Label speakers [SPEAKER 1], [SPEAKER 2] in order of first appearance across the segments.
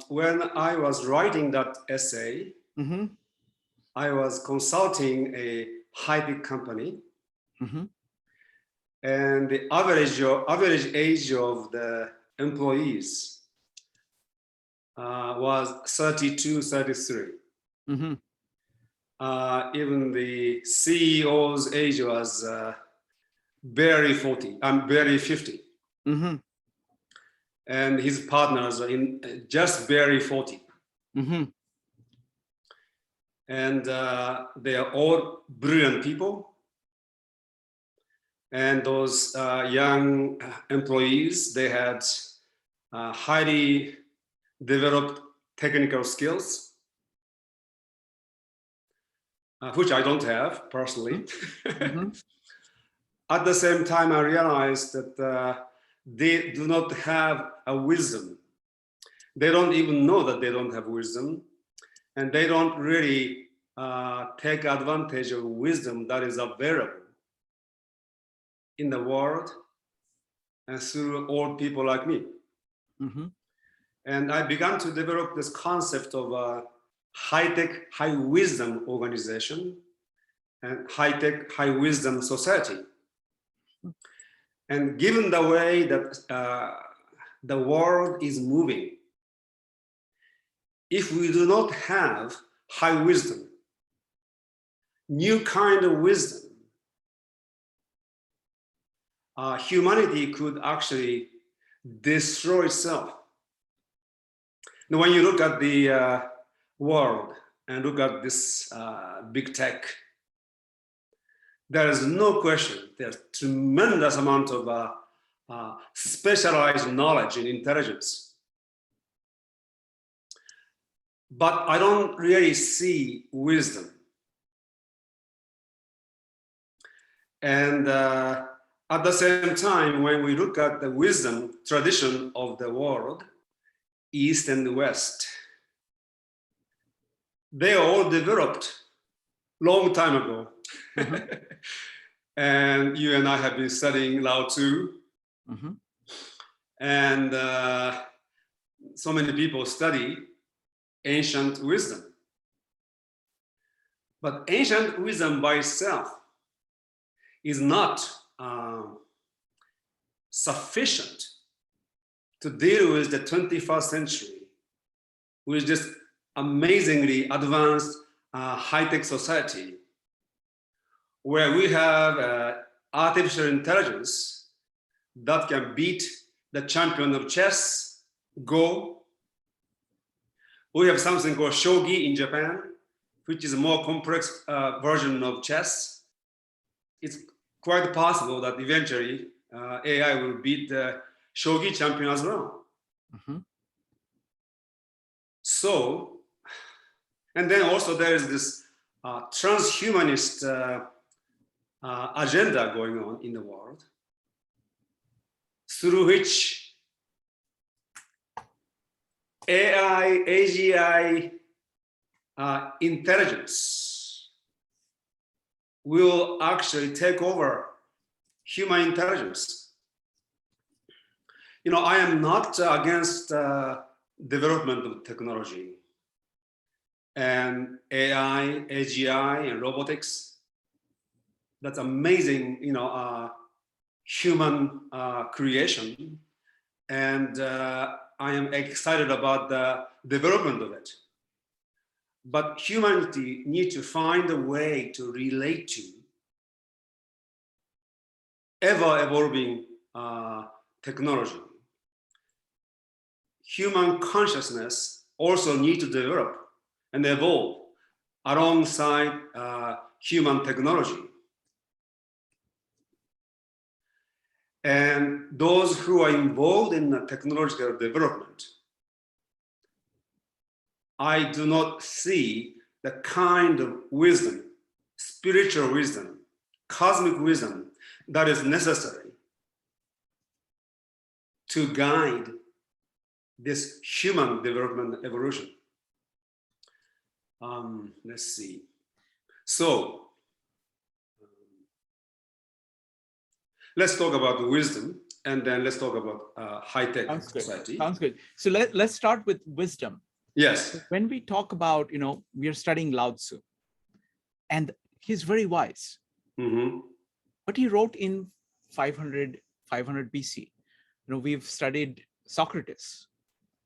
[SPEAKER 1] when I was writing that essay, I was consulting a high-tech company, and the average age of the employees was 32, 33. Even the CEO's age was barely 40, barely 50. And his partners are in just barely 40. And they are all brilliant people. And those young employees, they had highly developed technical skills, which I don't have personally. At the same time, I realized that they do not have a wisdom. They don't even know that they don't have wisdom, and they don't really take advantage of wisdom that is available in the world and through old people like me. And I began to develop this concept of a high-tech, high-wisdom organization and high-tech, high-wisdom society. And given the way that the world is moving, if we do not have high wisdom, new kind of wisdom, humanity could actually destroy itself. Now, when you look at the world and look at this big tech, there is no question there's tremendous amount of specialized knowledge and intelligence. But I don't really see wisdom. And at the same time, when we look at the wisdom tradition of the world, East and West, they are all developed long time ago. And you and I have been studying Lao Tzu. And so many people study ancient wisdom. But ancient wisdom by itself is not sufficient to deal with the 21st century, with this amazingly advanced high-tech society, where we have artificial intelligence that can beat the champion of chess, Go. We have something called shogi in Japan, which is a more complex version of chess. It's quite possible that eventually AI will beat the shogi champion as well. So, and then also there is this transhumanist agenda going on in the world, through which AI, AGI intelligence will actually take over human intelligence. You know, I am not against development of technology and AI, AGI, and robotics. That's amazing, you know, human creation, and I am excited about the development of it. But humanity needs to find a way to relate to ever-evolving technology. Human consciousness also needs to develop and evolve alongside human technology. And those who are involved in the technological development, I do not see the kind of wisdom, spiritual wisdom, cosmic wisdom that is necessary to guide this human development evolution. Let's see. So, let's talk about the wisdom. and then let's talk about high-tech society.
[SPEAKER 2] Sounds good. So let's start with wisdom.
[SPEAKER 1] Yes.
[SPEAKER 2] When we talk about, we are studying Lao Tzu, and he's very wise.
[SPEAKER 1] Mm-hmm.
[SPEAKER 2] But he wrote in 500 BC. We've studied Socrates.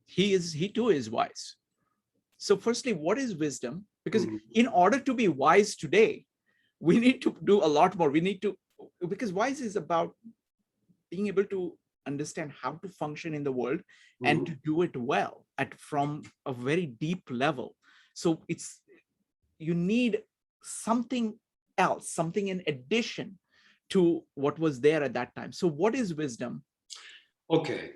[SPEAKER 2] He too is wise. So firstly, what is wisdom? Because in order to be wise today, we need to do a lot more. Because wise is about being able to understand how to function in the world and to do it well from a very deep level. So you need something else, something in addition to what was there at that time. So what is wisdom?
[SPEAKER 1] Okay.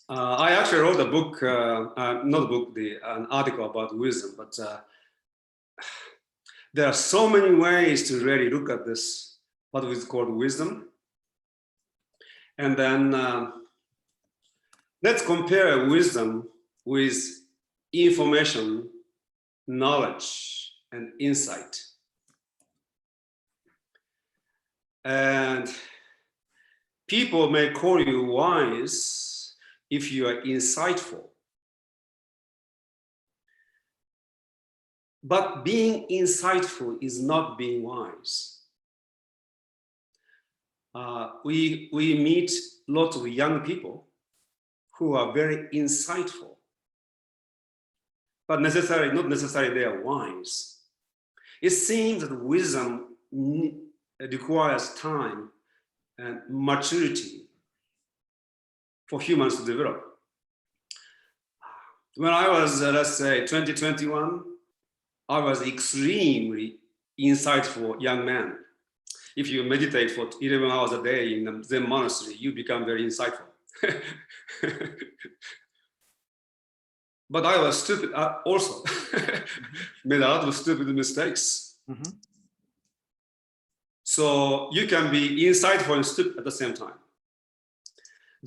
[SPEAKER 1] I actually wrote a book, not a book, an article about wisdom, but there are so many ways to really look at this, what is called wisdom. And then let's compare wisdom with information, knowledge, and insight. And people may call you wise if you are insightful. But being insightful is not being wise. We meet lots of young people who are very insightful, but not necessarily they are wise. It seems that wisdom requires time and maturity for humans to develop. When I was, let's say, 2021, I was extremely insightful young man. If you meditate for 11 hours a day in the Zen monastery, you become very insightful. But I was stupid also. Made a lot of stupid mistakes. So you can be insightful and stupid at the same time.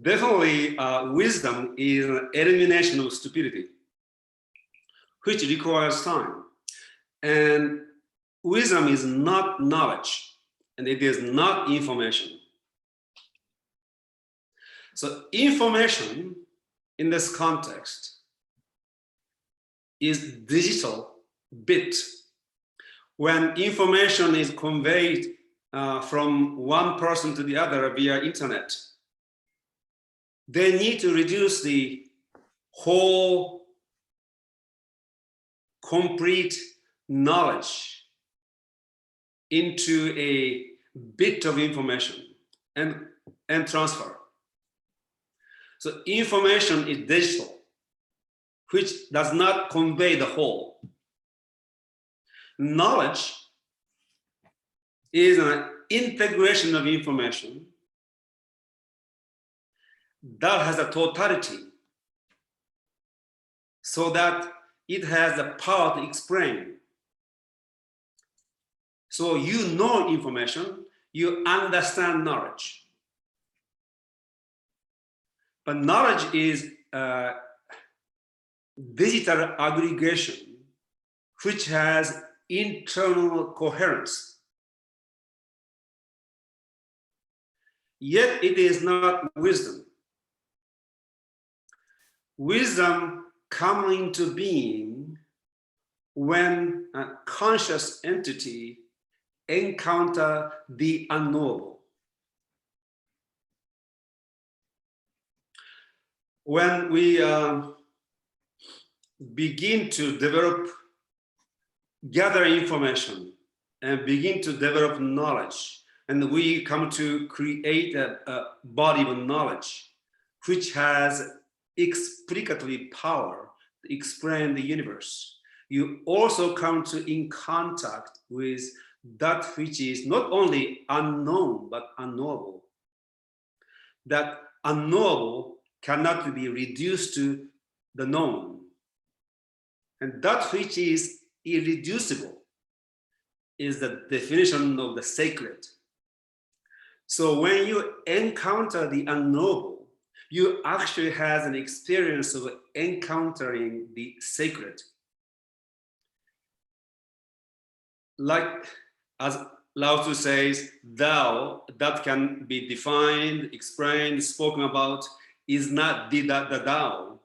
[SPEAKER 1] Definitely, wisdom is an elimination of stupidity, which requires time. And wisdom is not knowledge, and it is not information. So information in this context is digital bit. When information is conveyed from one person to the other via internet, they need to reduce the whole complete knowledge into a bit of information and transfer. So information is digital, which does not convey the whole. Knowledge is an integration of information that has a totality, so that it has the power to explain. So you know information, you understand knowledge. But knowledge is digital aggregation, which has internal coherence. Yet it is not wisdom. Wisdom comes into being when a conscious entity encounters the unknowable. When we begin to gather information and begin to develop knowledge, and we come to create a body of knowledge which has explicitly power to explain the universe, you also come in contact with that which is not only unknown but unknowable. That unknowable cannot be reduced to the known. And that which is irreducible is the definition of the sacred. So when you encounter the unknowable, you actually have an experience of encountering the sacred. Like, as Lao Tzu says, Tao that can be defined, explained, spoken about is not the Tao.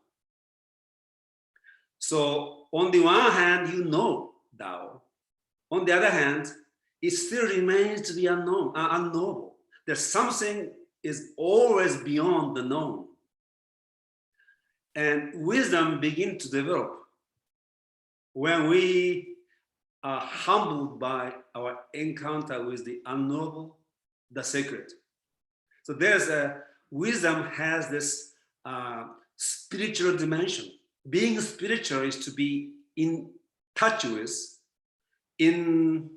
[SPEAKER 1] So on the one hand, you know Tao. On the other hand, it still remains to be unknown, unknowable. There's something is always beyond the known. And wisdom begins to develop when we are humbled by our encounter with the unknowable, the sacred. So there's a wisdom has this spiritual dimension. Being spiritual is to be in touch with, in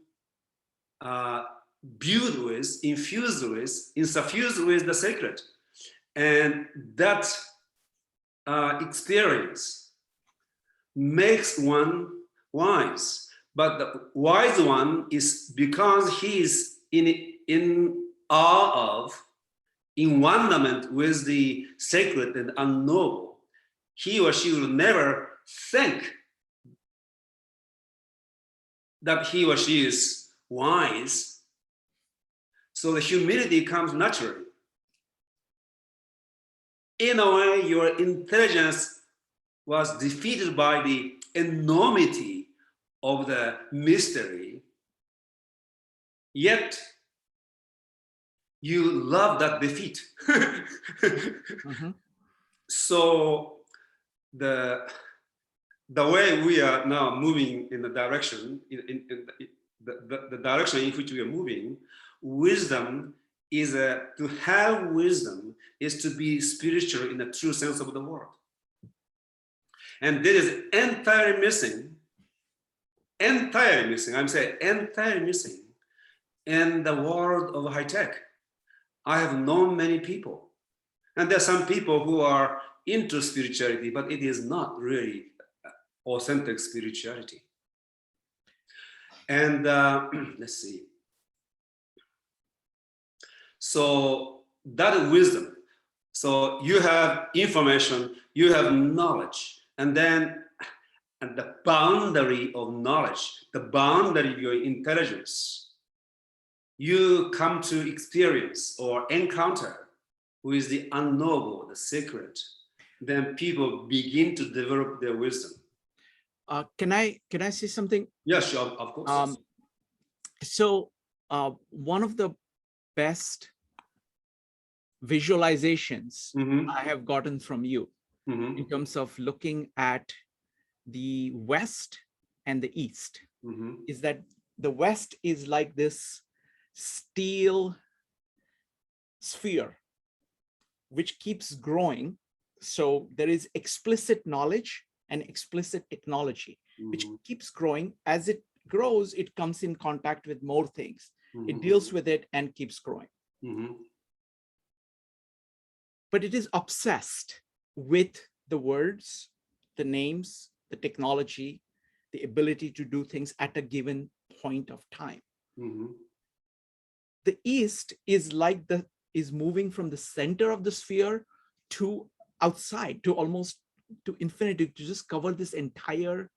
[SPEAKER 1] build with, infused with, insuffused with the sacred. And that experience makes one wise. But the wise one is because he is in awe of, in wonderment with the sacred and unknowable. He or she will never think that he or she is wise. So the humility comes naturally. In a way, your intelligence was defeated by the enormity of the mystery, yet you love that defeat.
[SPEAKER 2] Mm-hmm.
[SPEAKER 1] So the way we are now moving in the direction, in the direction in which we are moving, wisdom is to have wisdom is to be spiritual in the true sense of the word. And this is entirely missing, I'm saying entirely missing in the world of high tech. I have known many people, and there are some people who are into spirituality, but it is not really authentic spirituality. And let's see. So that wisdom. So you have information, you have knowledge, and then and the boundary of knowledge, the boundary of your intelligence, you come to experience or encounter with the unknowable, the sacred. Then people begin to develop their wisdom.
[SPEAKER 2] Can I say something?
[SPEAKER 1] Yes, sure, of course.
[SPEAKER 2] So one of the best visualizations I have gotten from you in terms of looking at the West and the East is that the West is like this steel sphere which keeps growing. So there is explicit knowledge and explicit technology, which keeps growing. As it grows, it comes in contact with more things. It deals with it and keeps growing. But it is obsessed with the words, the names, the technology, the ability to do things at a given point of time. The East is like is moving from the center of the sphere to outside, to almost to infinity, to just cover this entire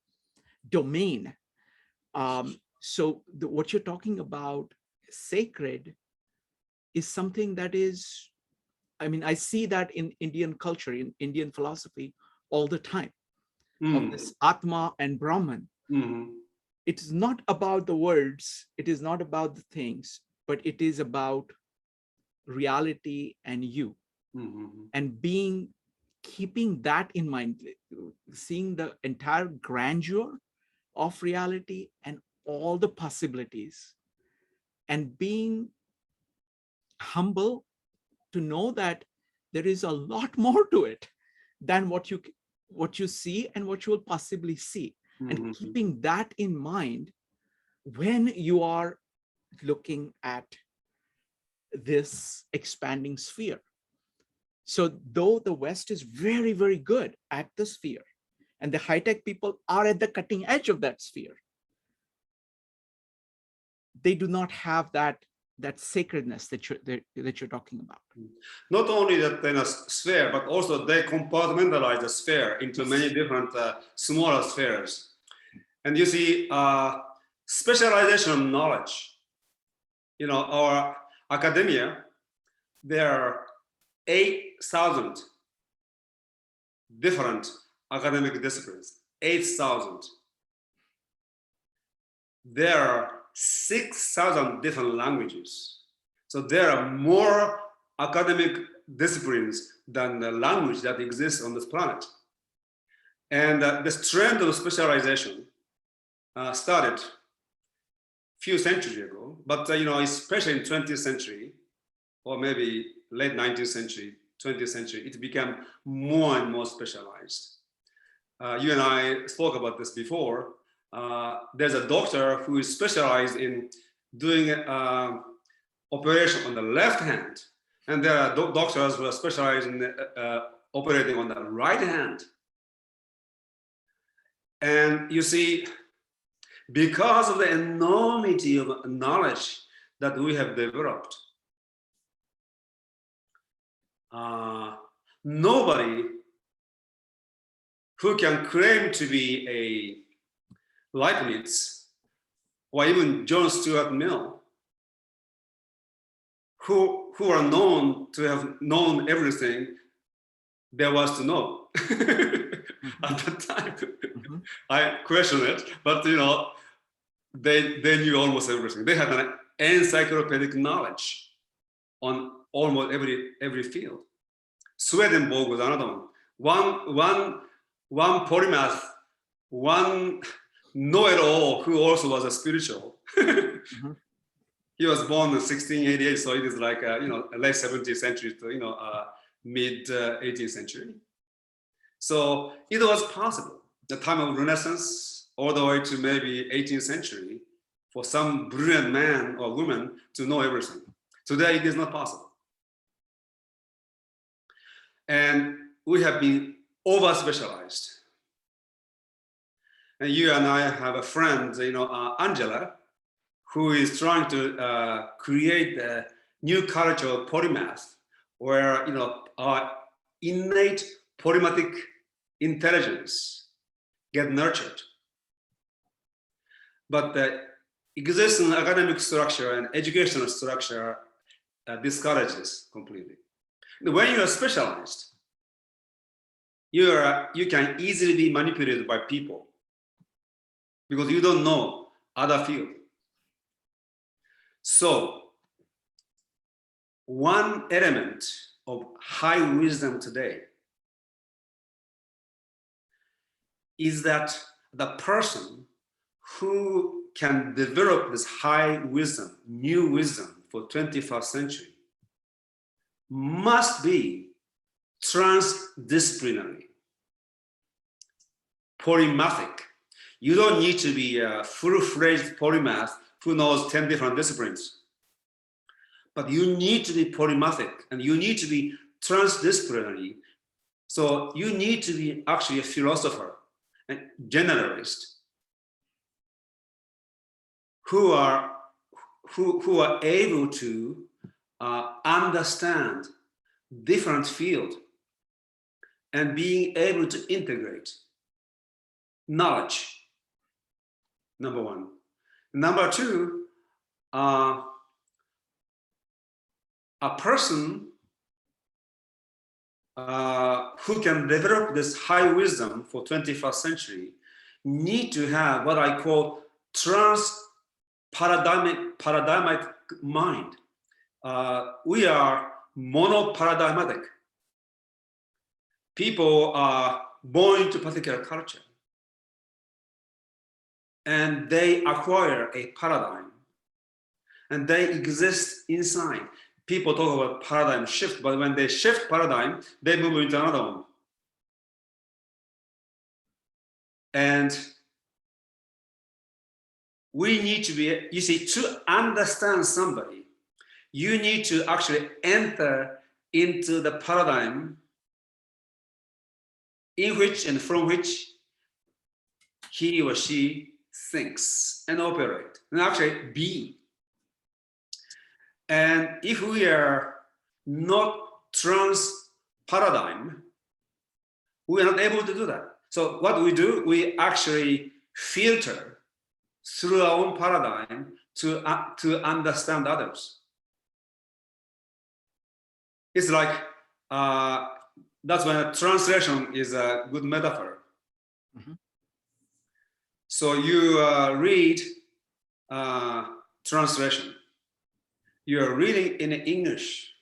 [SPEAKER 2] domain. So what you're talking about, sacred, is something that is, I mean, I see that in Indian culture, in Indian philosophy all the time, of this Atma and Brahman. It is not about the words, it is not about the things, but it is about reality and you. And keeping that in mind, seeing the entire grandeur of reality and all the possibilities, and being humble to know that there is a lot more to it than what you see and what you will possibly see. And keeping that in mind when you are looking at this expanding sphere. So though the West is very, very good at the sphere, and the high-tech people are at the cutting edge of that sphere, they do not have that sacredness that you're talking about.
[SPEAKER 1] Not only that sphere, but also they compartmentalize the sphere into many different smaller spheres. And you see, specialization of knowledge our academia, there are 8,000 different academic disciplines. 8,000. There are 6,000 different languages. So there are more academic disciplines than the language that exists on this planet. And this trend of specialization started a few centuries ago, but especially in 20th century, or maybe late 19th century, 20th century, it became more and more specialized. You and I spoke about this before. There's a doctor who is specialized in doing operation on the left hand, and there are doctors who are specialized in operating on the right hand. And you see, because of the enormity of knowledge that we have developed, nobody who can claim to be a Leibniz or even John Stuart Mill, who are known to have known everything there was to know at that time. I question it, but they knew almost everything. They had an encyclopedic knowledge on almost every field. Swedenborg was another one. One polymath, one know-it-all who also was a spiritual. He was born in 1688, so it is like late 17th century to mid 18th century. So it was possible, the time of Renaissance, all the way to maybe 18th century, for some brilliant man or woman to know everything. Today, it is not possible. And we have been over-specialized. And you and I have a friend, Angela, who is trying to create a new culture of polymath, where our innate polymathic intelligence get nurtured. But the existing academic structure and educational structure discourages completely. When you are specialized, you can easily be manipulated by people because you don't know other field. So one element of high wisdom today is that the person who can develop this high wisdom, new wisdom for 21st century must be transdisciplinary, polymathic. You don't need to be a full-fledged polymath who knows 10 different disciplines. But you need to be polymathic and you need to be transdisciplinary. So you need to be actually a philosopher and generalist who are able to understand different fields and being able to integrate knowledge, number one. Number two, a person who can develop this high wisdom for 21st century need to have what I call paradigmatic mind. We are monoparadigmatic. People are born into a particular culture and they acquire a paradigm and they exist inside. People talk about paradigm shift, but when they shift paradigm, they move into another one. And we need to be, you see, to understand somebody, you need to actually enter into the paradigm in which and from which he or she thinks and operate, and actually be. And if we are not trans paradigm, we are not able to do that. So what we do, we actually filter through our own paradigm to understand others. It's like that's when a translation is a good metaphor.
[SPEAKER 2] Mm-hmm.
[SPEAKER 1] So you read translation. You are reading in English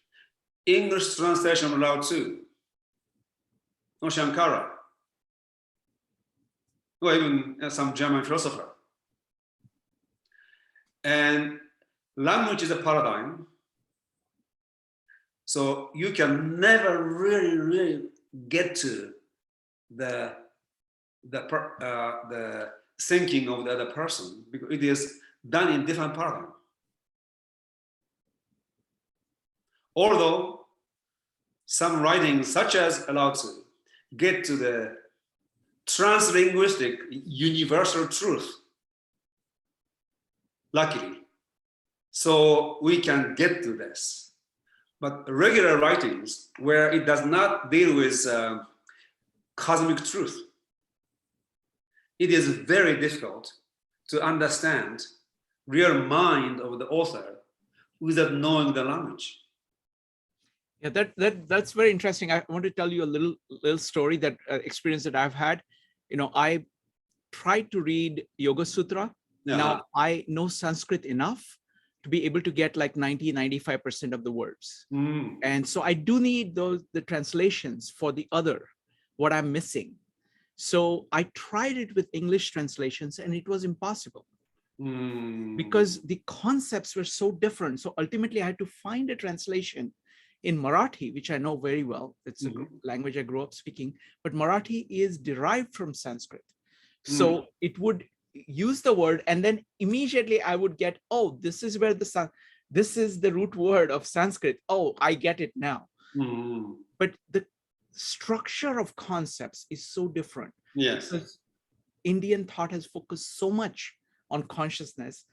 [SPEAKER 1] translation of Lao Tzu, or Shankara, or even some German philosopher. And language is a paradigm. So you can never really get to the thinking of the other person, because it is done in different paradigm. Although some writings, such as Lao Tzu, get to the translinguistic universal truth, luckily. So we can get to this. But regular writings, where it does not deal with cosmic truth, it is very difficult to understand real mind of the author without knowing the language.
[SPEAKER 2] Yeah, that's very interesting. I want to tell you a little story, that experience that I've had. I tried to read Yoga Sutra.
[SPEAKER 1] Yeah.
[SPEAKER 2] Now I know Sanskrit enough to be able to get like 95% of the words.
[SPEAKER 1] Mm.
[SPEAKER 2] And so I do need the translations for the other, what I'm missing. So I tried it with English translations and it was impossible. Because the concepts were so different. So ultimately I had to find a translation in Marathi, which I know very well. It's a language I grew up speaking, but Marathi is derived from Sanskrit. So it would use the word, and then immediately I would get, oh, this is where this is the root word of Sanskrit. Oh, I get it now. But the structure of concepts is so different.
[SPEAKER 1] Yes.
[SPEAKER 2] Because Indian thought has focused so much on consciousness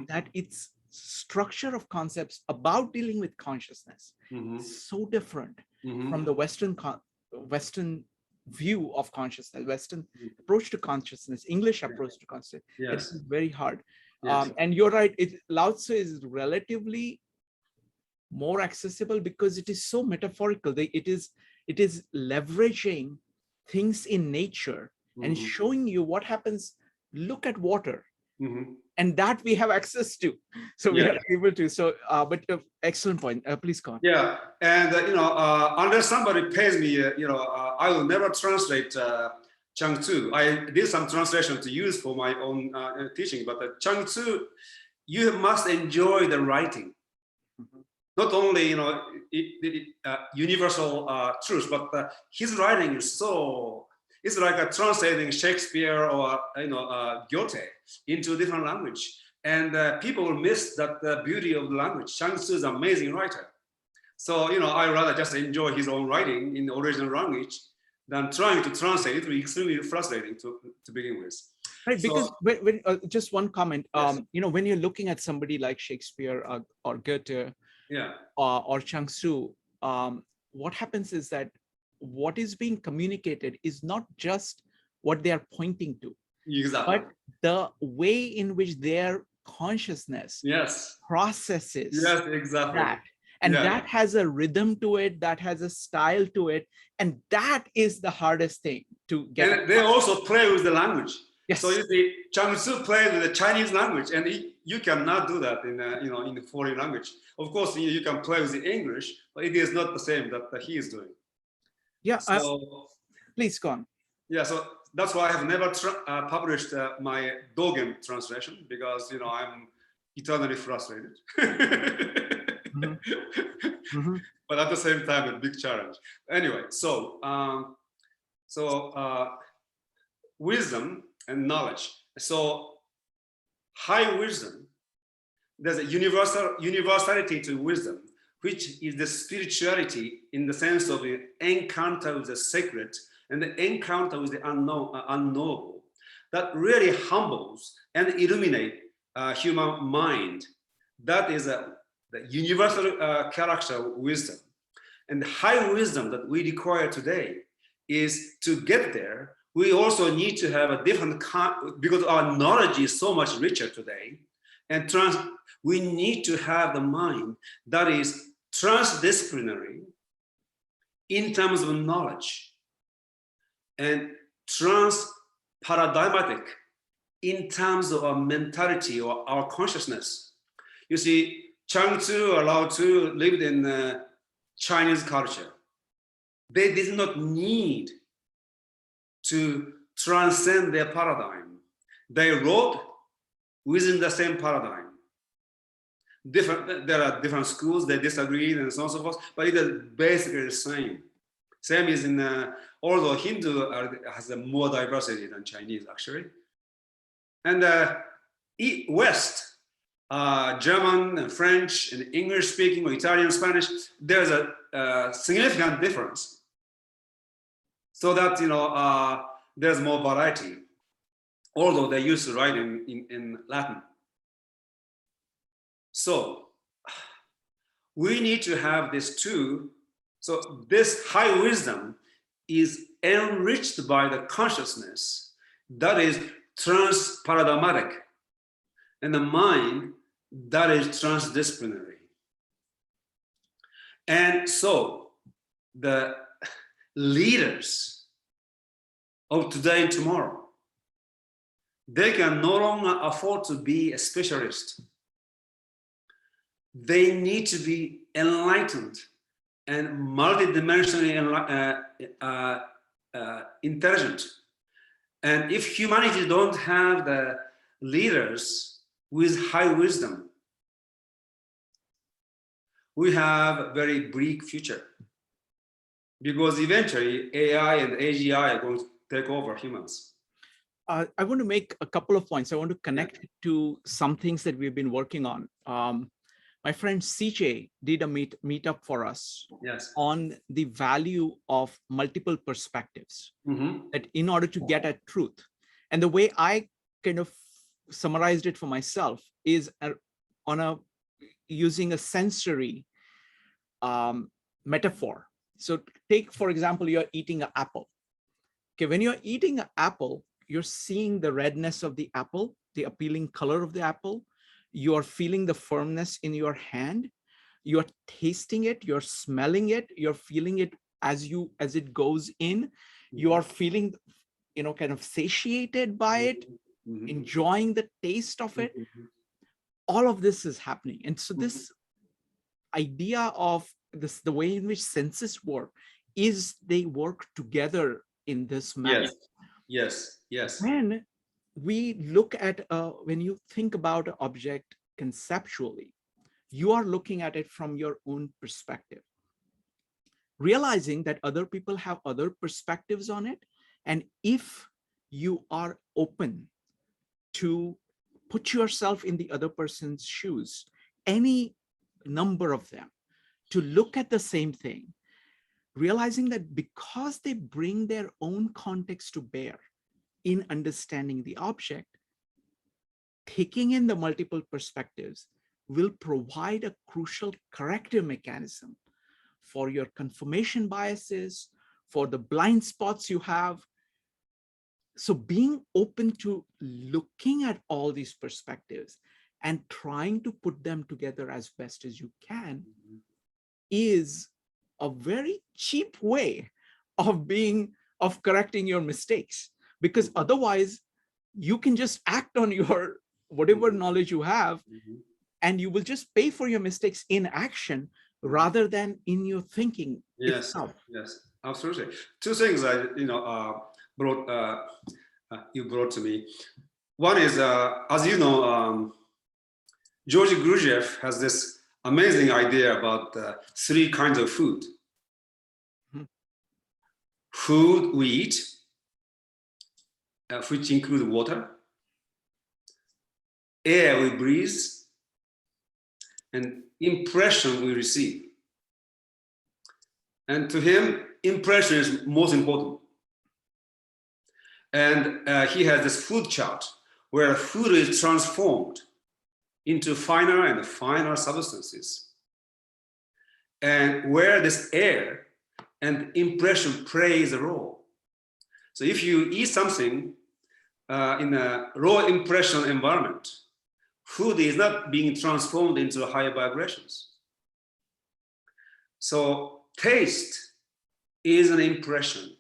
[SPEAKER 2] that its structure of concepts about dealing with consciousness is so different from the Western view of consciousness, Western approach to consciousness, English approach to consciousness.
[SPEAKER 1] Yes.
[SPEAKER 2] It's very hard.
[SPEAKER 1] Yes.
[SPEAKER 2] And you're right, Lao Tzu is relatively more accessible because it is so metaphorical. It is leveraging things in nature and showing you what happens. Look at water. And that we have access to, so we are able to. So, but excellent point. Please go on.
[SPEAKER 1] Yeah, and unless somebody pays me, I will never translate Chang Tzu. I did some translation to use for my own teaching, but Chang Tzu, you must enjoy the writing. Not only universal truth, but his writing is so. It's like translating Shakespeare or Goethe into a different language, and people will miss that the beauty of the language. Chang Tzu is an amazing writer, so I rather just enjoy his own writing in the original language than trying to translate. It will be extremely frustrating to begin with.
[SPEAKER 2] Right, because
[SPEAKER 1] so,
[SPEAKER 2] when just one comment,
[SPEAKER 1] yes.
[SPEAKER 2] When you're looking at somebody like Shakespeare or Goethe, or Chang Tzu, what happens is that what is being communicated is not just what they are pointing to, but the way in which their consciousness processes that. And that has a rhythm to it, that has a style to it. And that is the hardest thing to get.
[SPEAKER 1] And they also play with the language.
[SPEAKER 2] Yes.
[SPEAKER 1] So you see, Chang Tzu played with the Chinese language, and you cannot do that in the foreign language. Of course, you can play with the English, but it is not the same that he is doing.
[SPEAKER 2] Yeah.
[SPEAKER 1] So,
[SPEAKER 2] please go on.
[SPEAKER 1] Yeah. So that's why I have never published my Dogen translation, because I'm eternally frustrated. But at the same time, a big challenge. Anyway, so wisdom and knowledge. So high wisdom, there's a universality to wisdom, which is the spirituality in the sense of the encounter with the sacred and the encounter with the unknowable, that really humbles and illuminate human mind. That is the universal character of wisdom. And the high wisdom that we require today is, to get there, we also need to have a different, because our knowledge is so much richer today, And we need to have the mind that is transdisciplinary in terms of knowledge and trans-paradigmatic in terms of our mentality or our consciousness. You see, Chuang Tzu or Lao Tzu lived in Chinese culture. They did not need to transcend their paradigm. They wrote within the same paradigm. There are different schools, they disagreed and so on and so forth, but it is basically the same. Same is in, although Hindu has a more diversity than Chinese actually. And West, German, and French, and English speaking, or Italian, Spanish, there's a significant difference. So that, there's more variety, although they used to write in Latin. So we need to have this too. So this high wisdom is enriched by the consciousness that is trans-paradigmatic, and the mind that is transdisciplinary. And so the leaders of today and tomorrow, they can no longer afford to be a specialist. They need to be enlightened and multidimensionally intelligent. And if humanity don't have the leaders with high wisdom, we have a very bleak future. Because eventually AI and AGI are going to take over humans.
[SPEAKER 2] I want to make a couple of points. I want to connect to some things that we've been working on. My friend CJ did a meetup for us on the value of multiple perspectives, that in order to get at truth. And the way I kind of summarized it for myself is using a sensory metaphor. So take, for example, you're eating an apple. Okay, when you're eating an apple, you're seeing the redness of the apple, the appealing color of the apple. You're feeling the firmness in your hand. You're tasting it, you're smelling it, you're feeling it as it goes in. You are feeling, kind of satiated by it, enjoying the taste of it. All of this is happening. And so this idea of the way in which senses work is they work together in this manner.
[SPEAKER 1] Yes.
[SPEAKER 2] When we look at, when you think about an object conceptually, you are looking at it from your own perspective, realizing that other people have other perspectives on it. And if you are open to put yourself in the other person's shoes, any number of them, to look at the same thing, realizing that because they bring their own context to bear in understanding the object, taking in the multiple perspectives will provide a crucial corrective mechanism for your confirmation biases, for the blind spots you have. So being open to looking at all these perspectives and trying to put them together as best as you can is a very cheap way of correcting your mistakes, because otherwise you can just act on your whatever knowledge you have, and you will just pay for your mistakes in action rather than in your thinking itself.
[SPEAKER 1] Yes, absolutely. Two things you brought to me. One is, as you know, Georgy Gurdjieff has this amazing idea about 3 kinds of food. Food we eat, which include water, air we breathe, and impression we receive. And to him, impression is most important. And he has this food chart where food is transformed into finer and finer substances, and where this air and impression plays a role. So if you eat something in a low impression environment, food is not being transformed into higher vibrations. So taste is an impression.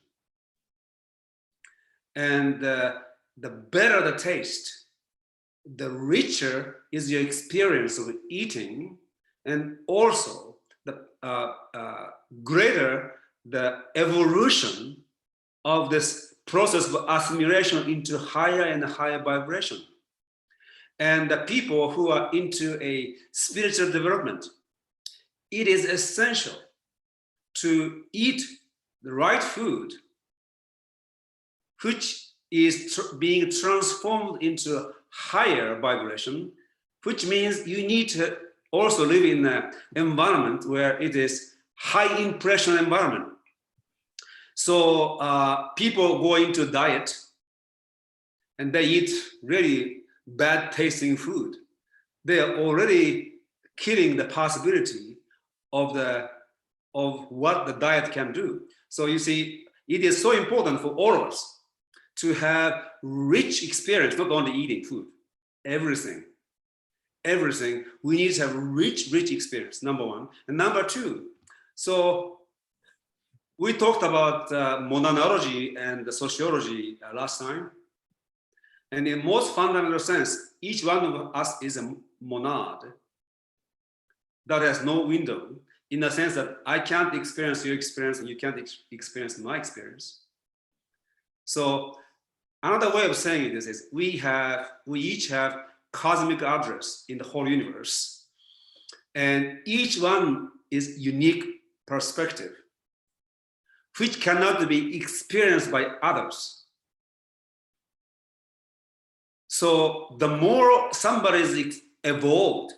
[SPEAKER 1] And the better the taste, the richer is your experience of eating, and also the greater the evolution of this process of assimilation into higher and higher vibration. And the people who are into a spiritual development, it is essential to eat the right food, which is being transformed into higher vibration, which means you need to also live in an environment where it is high impression environment. So people go into diet and they eat really bad tasting food. They are already killing the possibility of what the diet can do. So you see, it is so important for all of us to have rich experience, not only eating food, everything. We need to have rich experience, number one. And number two, so we talked about monadology and the sociology last time. And in most fundamental sense, each one of us is a monad that has no window, in the sense that I can't experience your experience and you can't experience my experience. So another way of saying this is we each have cosmic address in the whole universe, and each one is unique perspective, which cannot be experienced by others. So the more somebody is evolved,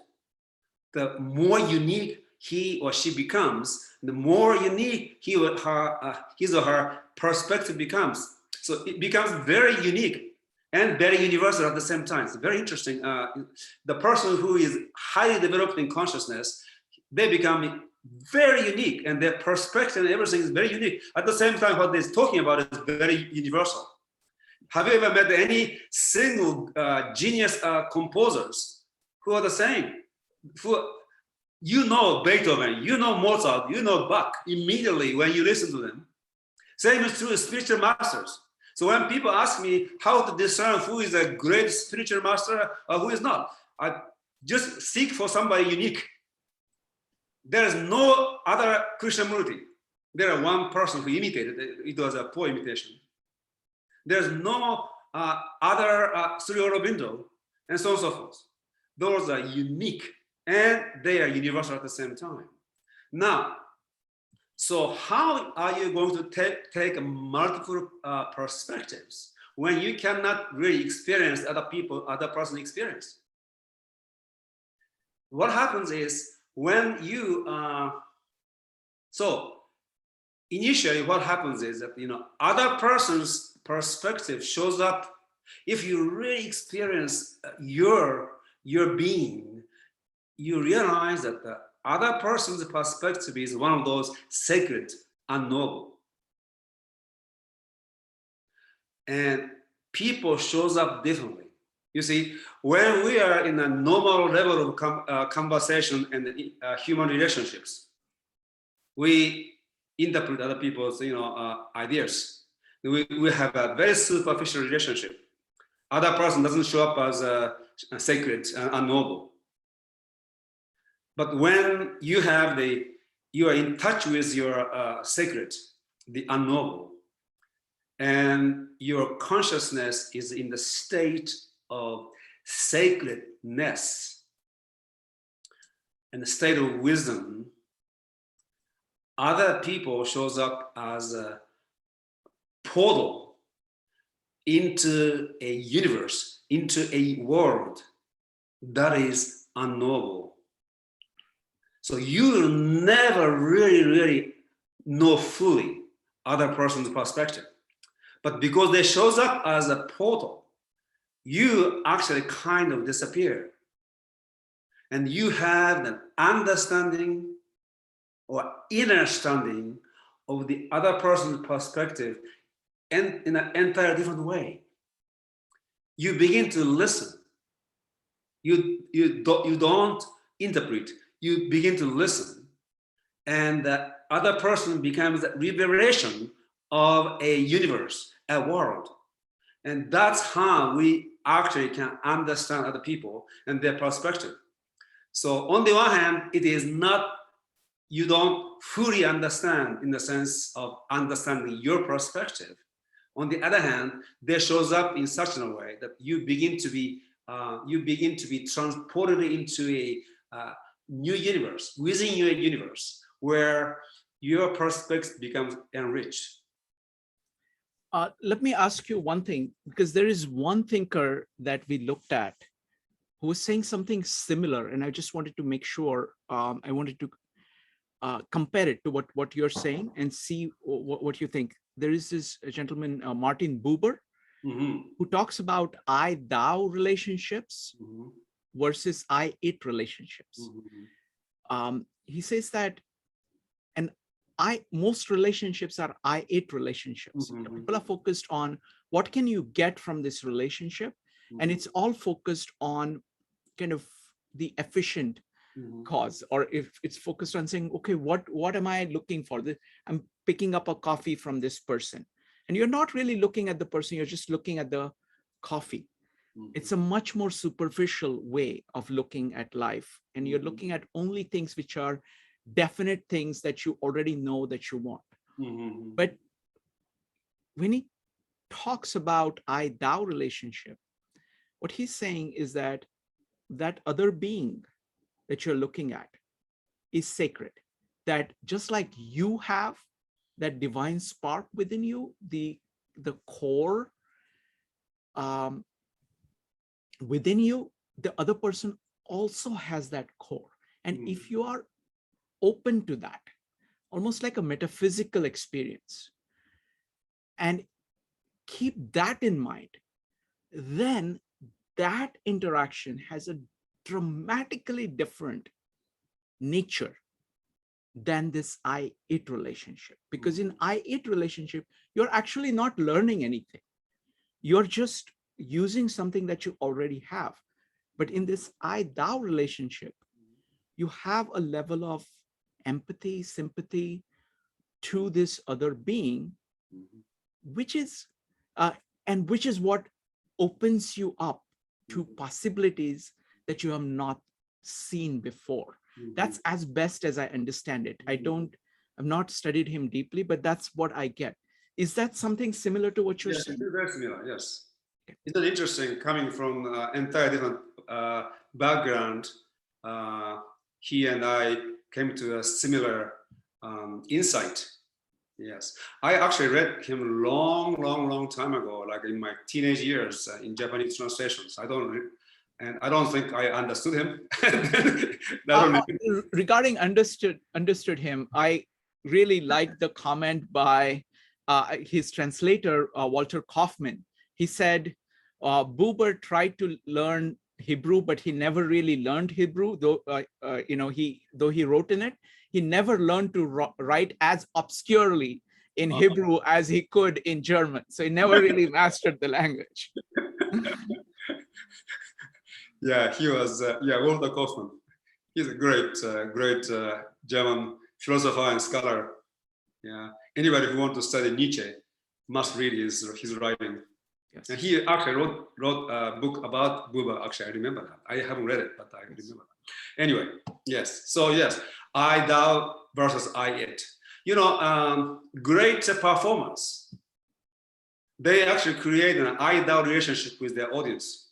[SPEAKER 1] the more unique he or she becomes, the more unique his or her perspective becomes. So it becomes very unique and very universal at the same time. It's very interesting. The person who is highly developed in consciousness, they become very unique, and their perspective and everything is very unique. At the same time, what they're talking about is very universal. Have you ever met any single genius composers who are the same? You know Beethoven, you know Mozart, you know Bach immediately when you listen to them. Same is true with spiritual masters. So when people ask me how to discern who is a great spiritual master or who is not, I just seek for somebody unique. There is no other Krishnamurti. There is one person who imitated it. It was a poor imitation. There's no other Sri Aurobindo, and so on and so forth. Those are unique, and they are universal at the same time. Now, so how are you going to take multiple perspectives when you cannot really experience other person's experience? What happens is when you, so initially what happens is that, other person's perspective shows up. If you really experience your being, you realize that the other person's perspective is one of those sacred, unknowable. And people shows up differently. You see, when we are in a normal level of conversation and human relationships, we interpret other people's ideas. We have a very superficial relationship. Other person doesn't show up as a sacred, unknowable. But when you are in touch with your sacred, the unknowable, and your consciousness is in the state of sacredness and the state of wisdom, other people shows up as a portal into a universe, into a world that is unknowable. So you will never really know fully other person's perspective. But because they shows up as a portal, you actually kind of disappear. And you have an understanding or understanding of the other person's perspective in an entirely different way. You begin to listen. You don't interpret. You begin to listen, and the other person becomes the revelation of a universe, a world, and that's how we actually can understand other people and their perspective. So on the one hand, it is not, you don't fully understand in the sense of understanding your perspective. On the other hand, there shows up in such a way that you begin to be transported into a new universe within your universe where your perspective becomes enriched.
[SPEAKER 2] Let me ask you one thing, because there is one thinker that we looked at who was saying something similar, and I just wanted to make sure, I wanted to compare it to what you're saying and see what you think. There is this gentleman, Martin Buber, who talks about I-thou relationships versus I-it relationships. He says that, and most relationships are I-it relationships. People are focused on what can you get from this relationship, and it's all focused on kind of the efficient cause, or if it's focused on saying, okay, what am I looking for? I'm picking up a coffee from this person, and you're not really looking at the person, you're just looking at the coffee. It's a much more superficial way of looking at life, and you're looking at only things which are definite things that you already know that you want. But when he talks about I-thou relationship, what he's saying is that that other being that you're looking at is sacred, that just like you have that divine spark within you, the core within you, the other person also has that core. And if you are open to that, almost like a metaphysical experience, and keep that in mind, then that interaction has a dramatically different nature than this I-it relationship. Because in I-it relationship, you're actually not learning anything. You're just using something that you already have. But in this I-thou relationship, you have a level of empathy, sympathy to this other being, which is what opens you up to possibilities that you have not seen before. That's as best as I understand it. I've not studied him deeply, but that's what I get. Is that something similar to what you're saying?
[SPEAKER 1] Very similar, yes. It's interesting, coming from entirely different background. He and I came to a similar insight. Yes, I actually read him long time ago, like in my teenage years, in Japanese translations. I don't think I understood him.
[SPEAKER 2] Regarding understood him, I really liked the comment by his translator, Walter Kaufman. He said, Buber tried to learn Hebrew, but he never really learned Hebrew, though he wrote in it. He never learned to write as obscurely in Hebrew as he could in German. So he never really mastered the language.
[SPEAKER 1] Yeah, he was, Walter Kaufman. He's a great German philosopher and scholar. Yeah, anybody who wants to study Nietzsche must read his writing. Yes. And he actually wrote a book about Buber. Actually, I remember that. I haven't read it, but I remember that. Anyway, yes. So yes, I-thou versus I-it. Great performers, they actually create an I-thou relationship with their audience.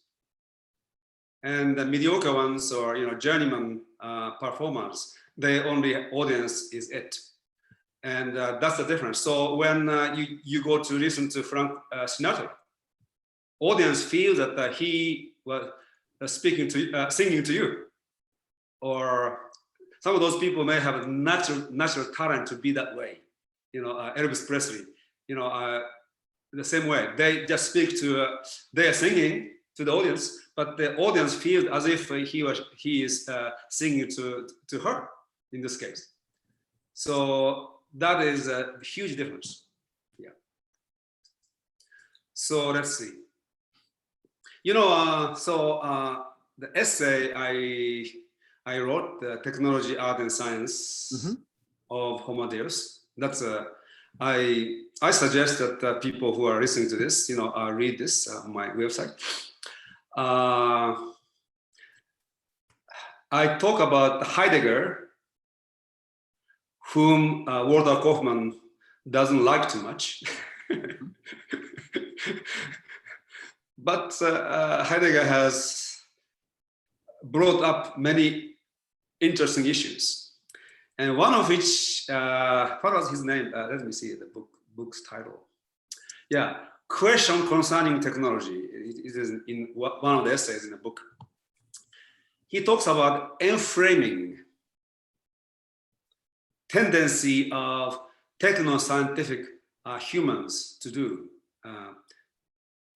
[SPEAKER 1] And the mediocre ones, or journeyman performers, their only audience is it. And that's the difference. So when you go to listen to Frank Sinatra, audience feels that he was singing to you, or some of those people may have a natural talent to be that way. Elvis Presley, the same way. They just speak to, they are singing to the audience, but the audience feels as if he is singing to her in this case. So that is a huge difference. Yeah. So let's see. the essay I wrote, the technology, art, and science of Homo Deus. That's I suggest that people who are listening to this, read this on my website. I talk about Heidegger, whom Walter Kaufmann doesn't like too much. But Heidegger has brought up many interesting issues. And one of which, what was his name? Let me see the book's title. Yeah, Question Concerning Technology. It is in one of the essays in the book. He talks about enframing tendency of technoscientific humans to do,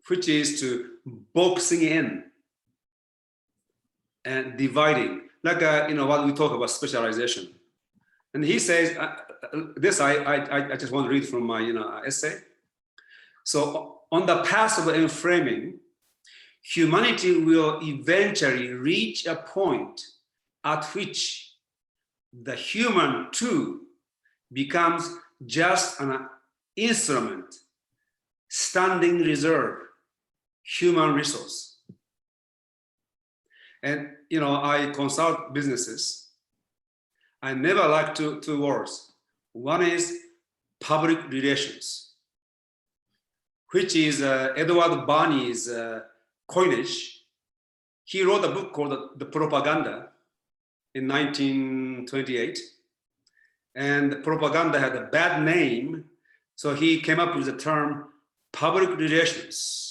[SPEAKER 1] which is to boxing in and dividing, like what we talk about specialization. And he says, this I just want to read from my essay. So on the path of enframing, humanity will eventually reach a point at which the human too becomes just an instrument, standing reserve, human resource. And I consult businesses. I never like two words. One is public relations, which is Edward Barney's coinage. He wrote a book called The Propaganda in 1928. And the propaganda had a bad name, so he came up with the term public relations.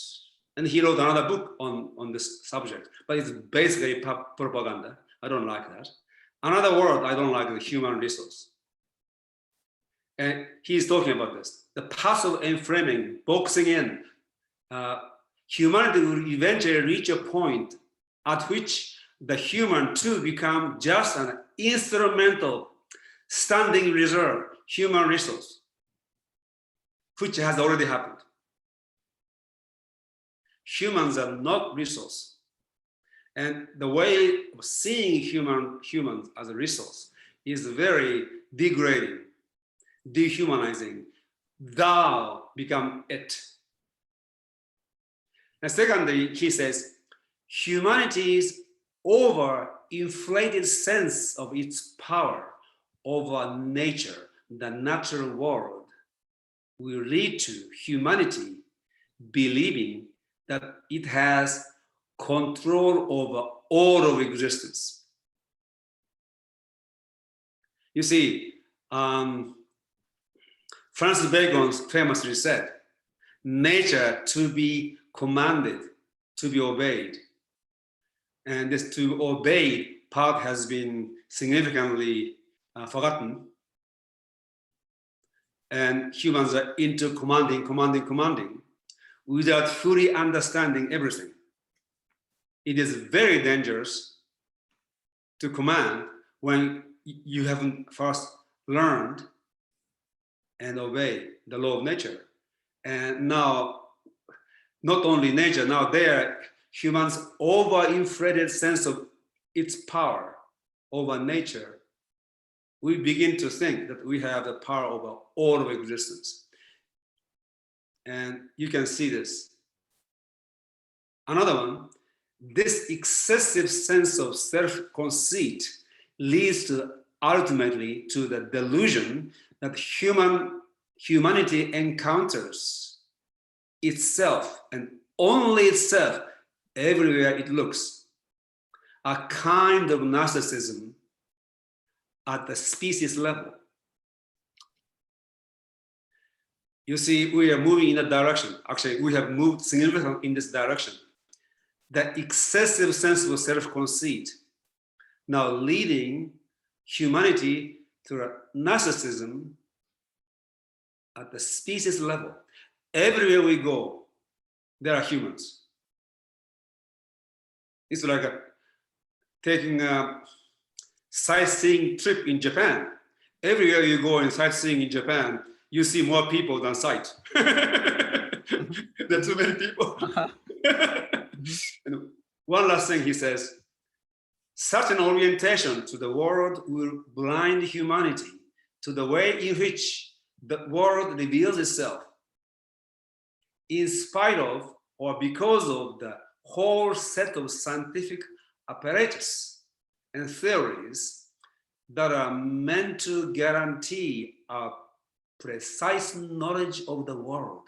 [SPEAKER 1] And he wrote another book on this subject, but it's basically propaganda. I don't like that. Another word I don't like is human resource. And he's talking about this. The path of enframing, boxing in, humanity will eventually reach a point at which the human too become just an instrumental, standing reserve, human resource, which has already happened. Humans are not resource. And the way of seeing humans as a resource is very degrading, dehumanizing. Thou become it. And secondly, he says, humanity's over-inflated sense of its power over nature, the natural world, will lead to humanity believing that it has control over all of existence. You see, Francis Bacon famously said, nature to be commanded, to be obeyed. And this to obey part has been significantly forgotten. And humans are into commanding, without fully understanding everything. It is very dangerous to command when you haven't first learned and obey the law of nature. And now, not only nature, now there, humans' over-inflated sense of its power over nature, we begin to think that we have the power over all of existence. And you can see this. Another one, this excessive sense of self-conceit leads ultimately to the delusion that humanity encounters itself and only itself everywhere it looks, a kind of narcissism at the species level. You see, we are moving in a direction. Actually, we have moved significantly in this direction. The excessive sense of self-conceit now leading humanity to a narcissism at the species level. Everywhere we go, there are humans. It's like taking a sightseeing trip in Japan. Everywhere you go in sightseeing in Japan, you see more people than sight. There are too many people. And one last thing he says, Such an orientation to the world will blind humanity to the way in which the world reveals itself, in spite of or because of the whole set of scientific apparatus and theories that are meant to guarantee a precise knowledge of the world,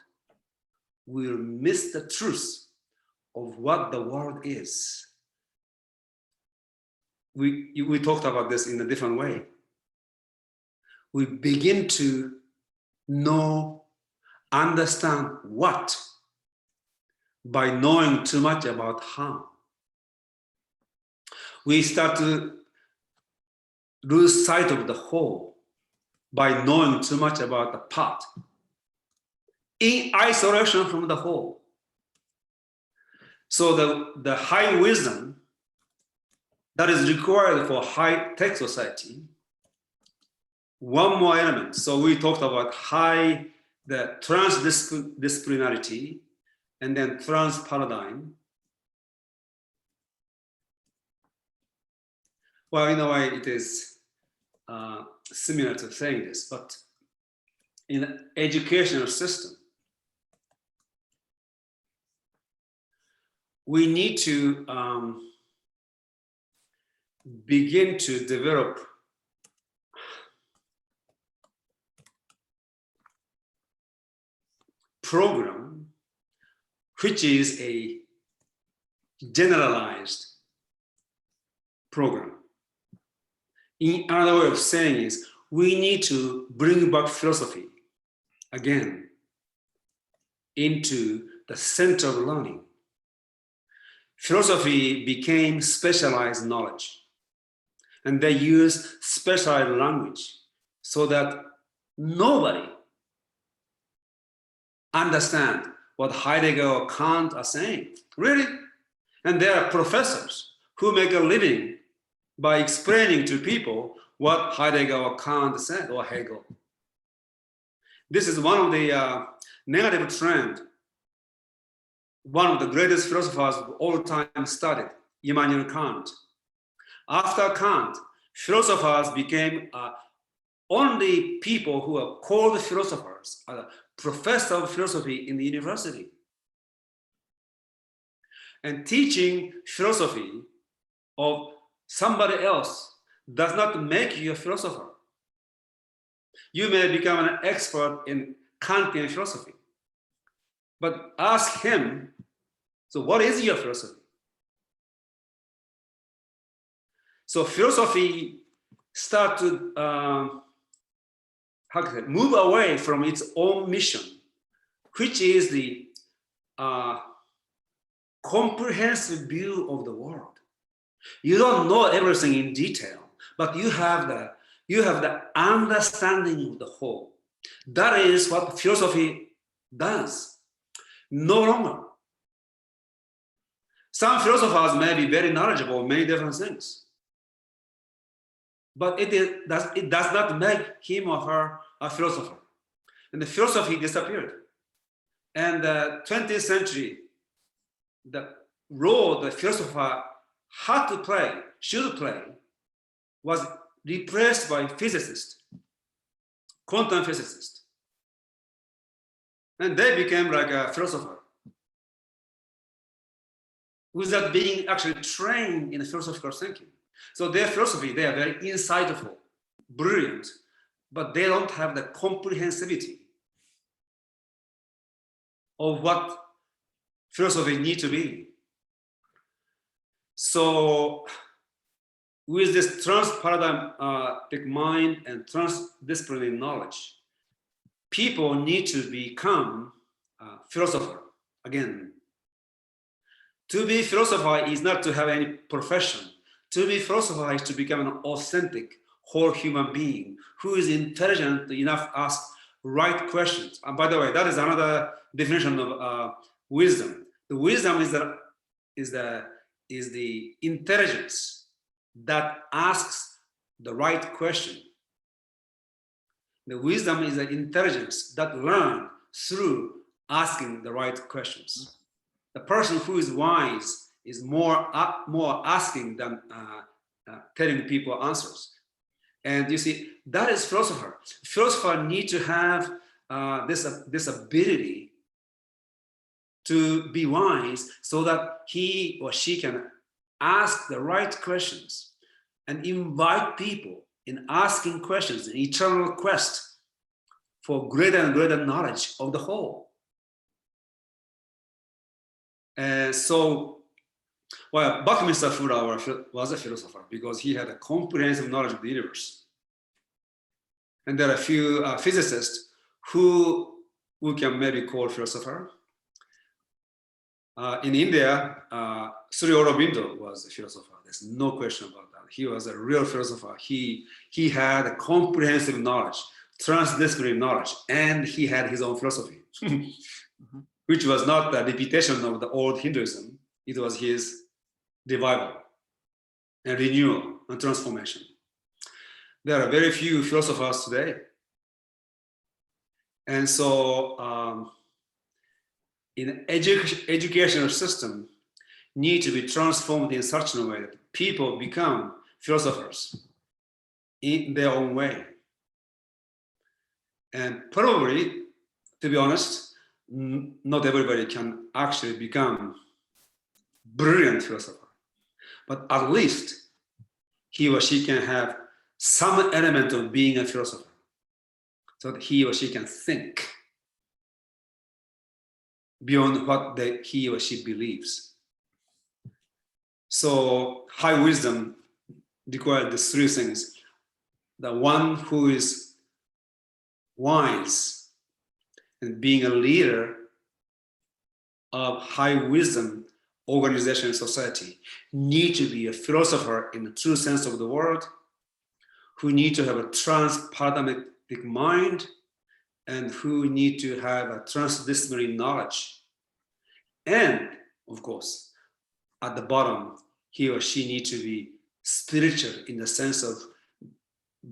[SPEAKER 1] will miss the truth of what the world is. We talked about this in a different way. We begin to know, understand what by knowing too much about how. We start to lose sight of the whole by knowing too much about the part, in isolation from the whole. So the high wisdom that is required for high-tech society, one more element. So we talked about the transdisciplinarity, and then trans-paradigm. Well, in a way, it is similar to saying this, but in the educational system, we need to begin to develop program which is a generalized program. In another way of saying is, we need to bring back philosophy again into the center of learning. Philosophy became specialized knowledge, and they use specialized language so that nobody understands what Heidegger or Kant are saying. Really? And there are professors who make a living by explaining to people what Heidegger or Kant said, or Hegel. This is one of the negative trends. One of the greatest philosophers of all time studied, Immanuel Kant. After Kant, philosophers became only people who are called philosophers, professor of philosophy in the university. And teaching philosophy of somebody else does not make you a philosopher. You may become an expert in Kantian philosophy, but ask him, so what is your philosophy? So philosophy starts to move away from its own mission, which is the comprehensive view of the world. You don't know everything in detail, but you have the understanding of the whole. That is what philosophy does. No longer. Some philosophers may be very knowledgeable of many different things, but it does not make him or her a philosopher. And the philosophy disappeared. And the 20th century, the role the philosopher had to play, should play, was replaced by physicists, quantum physicists. And they became like a philosopher without being actually trained in philosophical thinking. So their philosophy, they are very insightful, brilliant, but they don't have the comprehensivity of what philosophy needs to be. So with this trans-paradigmatic mind and transdisciplinary knowledge, people need to become philosopher again. To be philosopher is not to have any profession. To be philosopher is to become an authentic, whole human being who is intelligent enough to ask right questions. And by the way, that is another definition of wisdom. The wisdom is the intelligence that asks the right question. The wisdom is the intelligence that learns through asking the right questions. The person who is wise is more asking than telling people answers. And you see, that is philosopher. Philosopher need to have this ability to be wise so that he or she can ask the right questions and invite people in asking questions, an eternal quest for greater and greater knowledge of the whole. And so, well, Buckminster Fuller was a philosopher because he had a comprehensive knowledge of the universe. And there are a few physicists who we can maybe call philosopher. In India, Sri Aurobindo was a philosopher. There's no question about that. He was a real philosopher. He had a comprehensive knowledge, transdisciplinary knowledge, and he had his own philosophy, which was not the repetition of the old Hinduism. It was his revival and renewal and transformation. There are very few philosophers today. And so in educational system need to be transformed in such a way that people become philosophers in their own way. And probably, to be honest, not everybody can actually become brilliant philosopher, but at least he or she can have some element of being a philosopher so that he or she can think beyond what he or she believes. So high wisdom requires the three things. The one who is wise and being a leader of high wisdom organization and society need to be a philosopher in the true sense of the word, who need to have a transparadigmatic mind, and who need to have a transdisciplinary knowledge. And of course, at the bottom, he or she needs to be spiritual in the sense of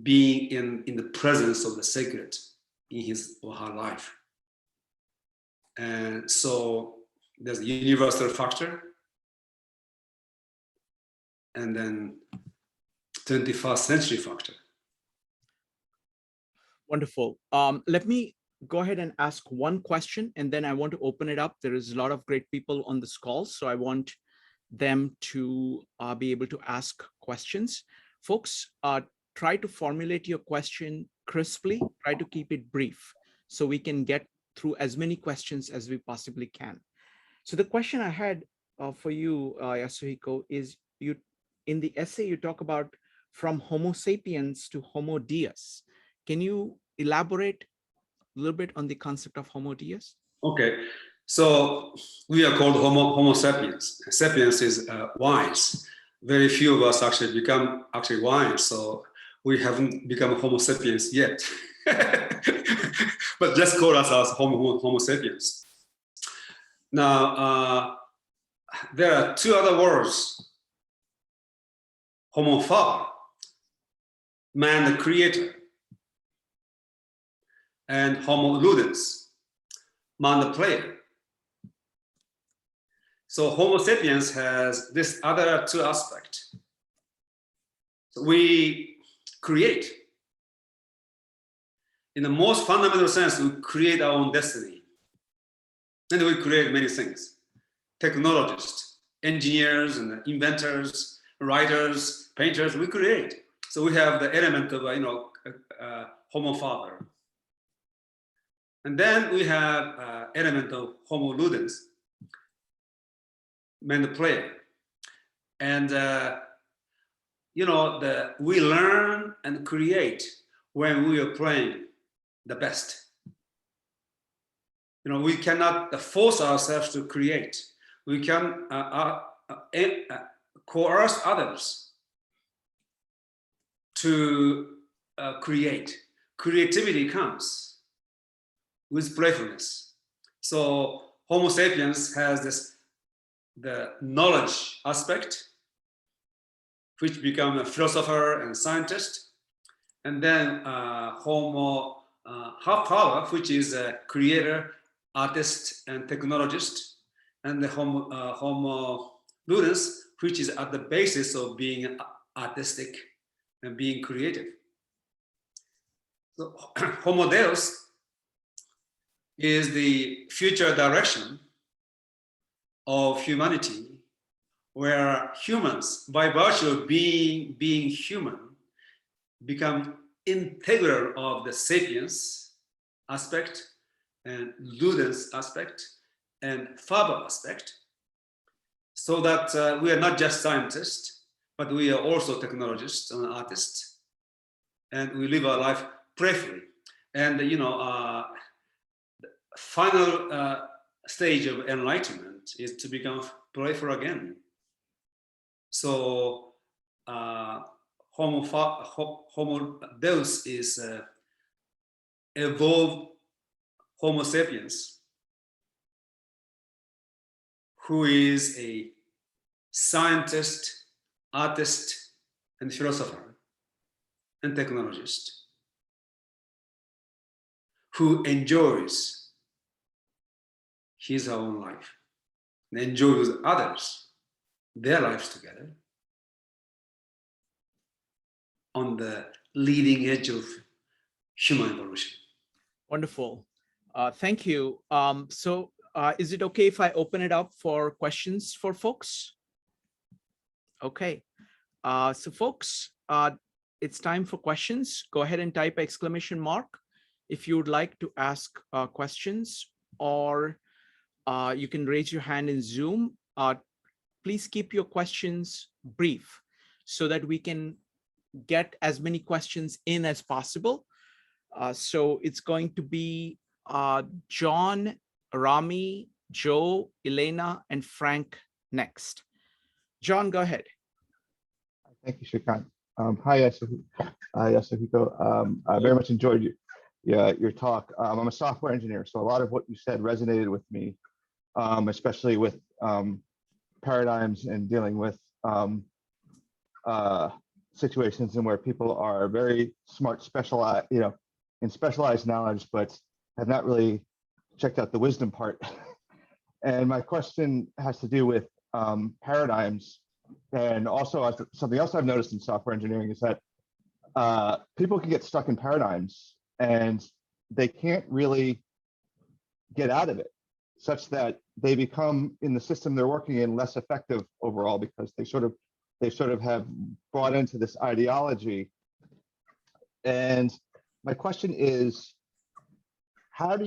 [SPEAKER 1] being in the presence of the sacred in his or her life. And so there's a universal factor, and then 21st century factor.
[SPEAKER 2] Wonderful. Let me go ahead and ask one question, and then I want to open it up. There is a lot of great people on this call, so I want them to be able to ask questions. Folks, try to formulate your question crisply, try to keep it brief so we can get through as many questions as we possibly can. So the question I had for you, Yasuhiko, is you in the essay you talk about from Homo sapiens to Homo Deus. Can you elaborate a little bit on the concept of Homo Deus?
[SPEAKER 1] Okay, so we are called Homo sapiens. Sapiens is wise. Very few of us actually become wise, so we haven't become Homo sapiens yet. But just call us as Homo sapiens. Now, there are two other words: Homo faber, man the creator, and Homo ludens, man the player. So Homo sapiens has this other two aspects. So we create. In the most fundamental sense, we create our own destiny. And we create many things. Technologists, engineers, and inventors, writers, painters, we create. So we have the element of, Homo faber. And then we have element of Homo ludens, man the player. And we learn and create when we are playing the best. We cannot force ourselves to create. We can coerce others to create. Creativity comes with playfulness. So Homo sapiens has the knowledge aspect, which become a philosopher and scientist, and then Homo faber, which is a creator, artist, and technologist, and the Homo ludens, which is at the basis of being artistic, and being creative. So Homo Deus is the future direction of humanity, where humans, by virtue of being human, become integral of the sapiens aspect and ludens aspect and faber aspect, so that we are not just scientists, but we are also technologists and artists, and we live our life prayerfully. And the final stage of enlightenment is to become playful again. So Homo Deus is evolved Homo sapiens, who is a scientist, artist, and philosopher, and technologist, who enjoys his own life and enjoys others, their lives together, on the leading edge of human evolution.
[SPEAKER 2] Wonderful. Thank you. So is it okay if I open it up for questions for folks? Okay. So folks, it's time for questions. Go ahead and type exclamation mark if you would like to ask questions, or you can raise your hand in Zoom. Please keep your questions brief so that we can get as many questions in as possible. So it's going to be John, Rami, Joe, Elena, and Frank next. John, go ahead.
[SPEAKER 3] Thank you, Shrikant. Hi, Yasuhiko. I very much enjoyed your talk. I'm a software engineer, so a lot of what you said resonated with me, especially with paradigms and dealing with situations in where people are very smart, specialized, in specialized knowledge, but have not really checked out the wisdom part. And my question has to do with paradigms. And also something else I've noticed in software engineering is that people can get stuck in paradigms and they can't really get out of it, such that they become, in the system they're working in, less effective overall, because they sort of have brought into this ideology. And my question is, so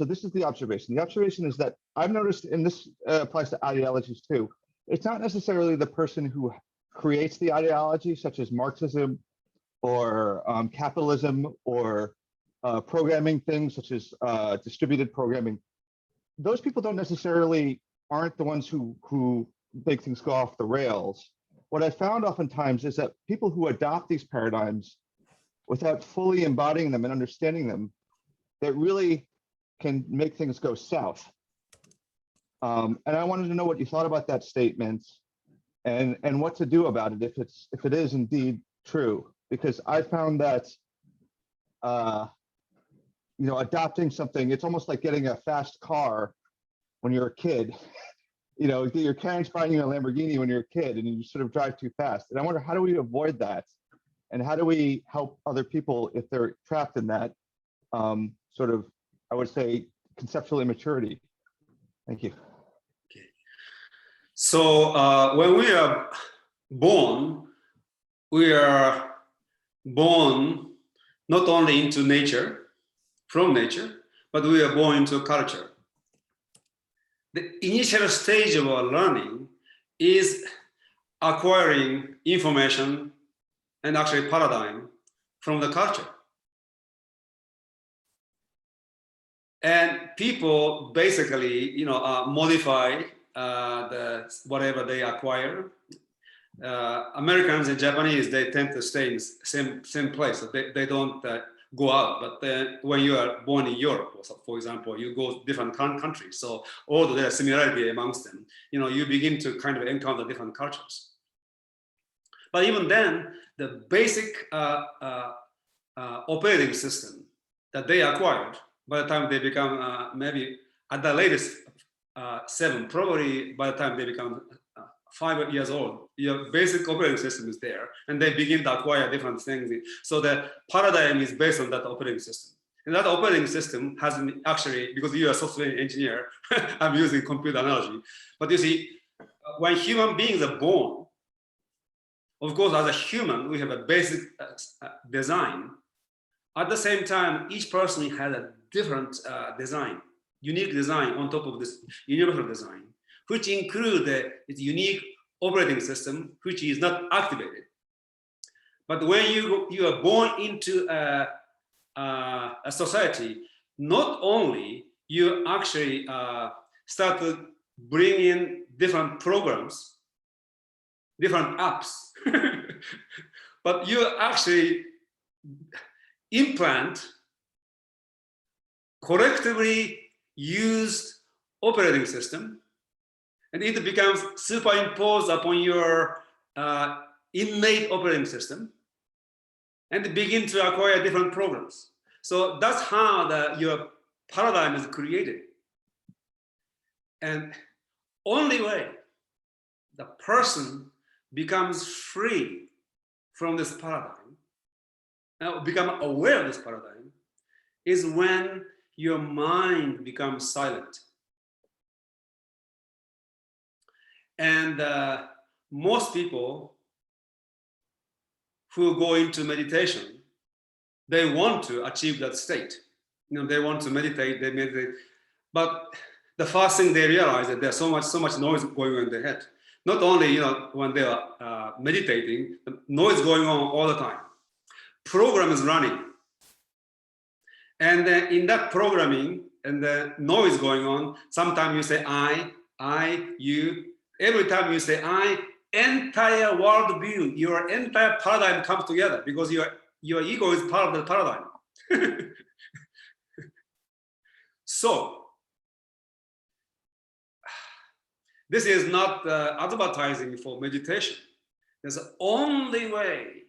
[SPEAKER 3] this is the observation. The observation is that I've noticed, and this applies to ideologies too, it's not necessarily the person who creates the ideology, such as Marxism or capitalism or programming things such as distributed programming. Those people aren't the ones who make things go off the rails. What I found oftentimes is that people who adopt these paradigms without fully embodying them and understanding them, that really can make things go south. And I wanted to know what you thought about that statement, and what to do about it if it is indeed true. Because I found that adopting something, it's almost like getting a fast car when you're a kid. Your parents buying you a Lamborghini when you're a kid, and you sort of drive too fast. And I wonder, how do we avoid that? And how do we help other people if they're trapped in that sort of, I would say, conceptual immaturity? Thank you.
[SPEAKER 1] Okay. So when we are born not only into nature, from nature, but we are born into culture. The initial stage of our learning is acquiring information and actually paradigm from the culture. And people basically, modify whatever they acquire. Americans and Japanese, they tend to stay in the same place. So they don't go out. But then when you are born in Europe, for example, you go to different countries. So although there is similarity amongst them, you begin to kind of encounter different cultures. But even then, the basic operating system that they acquired, by the time they become maybe at the latest 7, probably by the time they become 5 years old, your basic operating system is there, and they begin to acquire different things. So the paradigm is based on that operating system. And that operating system has actually, because you're a software engineer, I'm using computer analogy, but you see, when human beings are born, of course, as a human, we have a basic design. At the same time, each person has a different design, unique design on top of this universal design, which include its unique operating system, which is not activated. But when you are born into a society, not only you actually start to bring in different programs, different apps, but you actually implant collectively used operating system, and it becomes superimposed upon your innate operating system, and begin to acquire different programs. So that's how your paradigm is created. And only way the person becomes free from this paradigm, now become aware of this paradigm, is when your mind becomes silent. And most people who go into meditation, they want to achieve that state. They want to meditate, they meditate. But the first thing they realize that there's so much noise going on in their head. Not only when they are meditating, the noise going on all the time. Program is running. And in that programming and the noise going on, sometimes you say I, you. Every time you say I, entire world view, your entire paradigm comes together because your ego is part of the paradigm. So, this is not advertising for meditation. There's the only way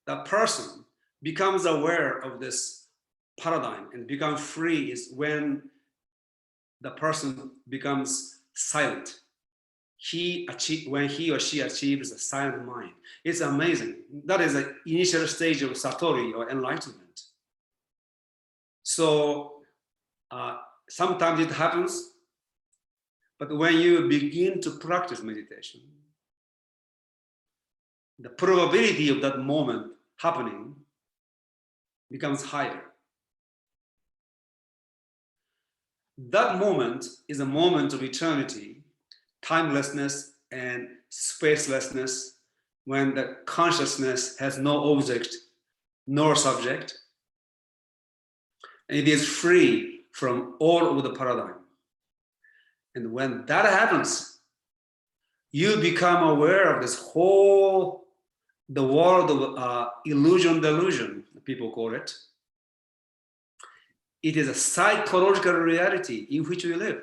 [SPEAKER 1] the person becomes aware of this paradigm and becomes free is when the person becomes silent. When he or she achieves a silent mind. It's amazing. That is the initial stage of satori or enlightenment. So sometimes it happens, but when you begin to practice meditation, the probability of that moment happening becomes higher. That moment is a moment of eternity, timelessness and spacelessness, when the consciousness has no object nor subject, and it is free from all of the paradigm. And when that happens, you become aware of this whole, the world of illusion delusion, people call it. It is a psychological reality in which we live.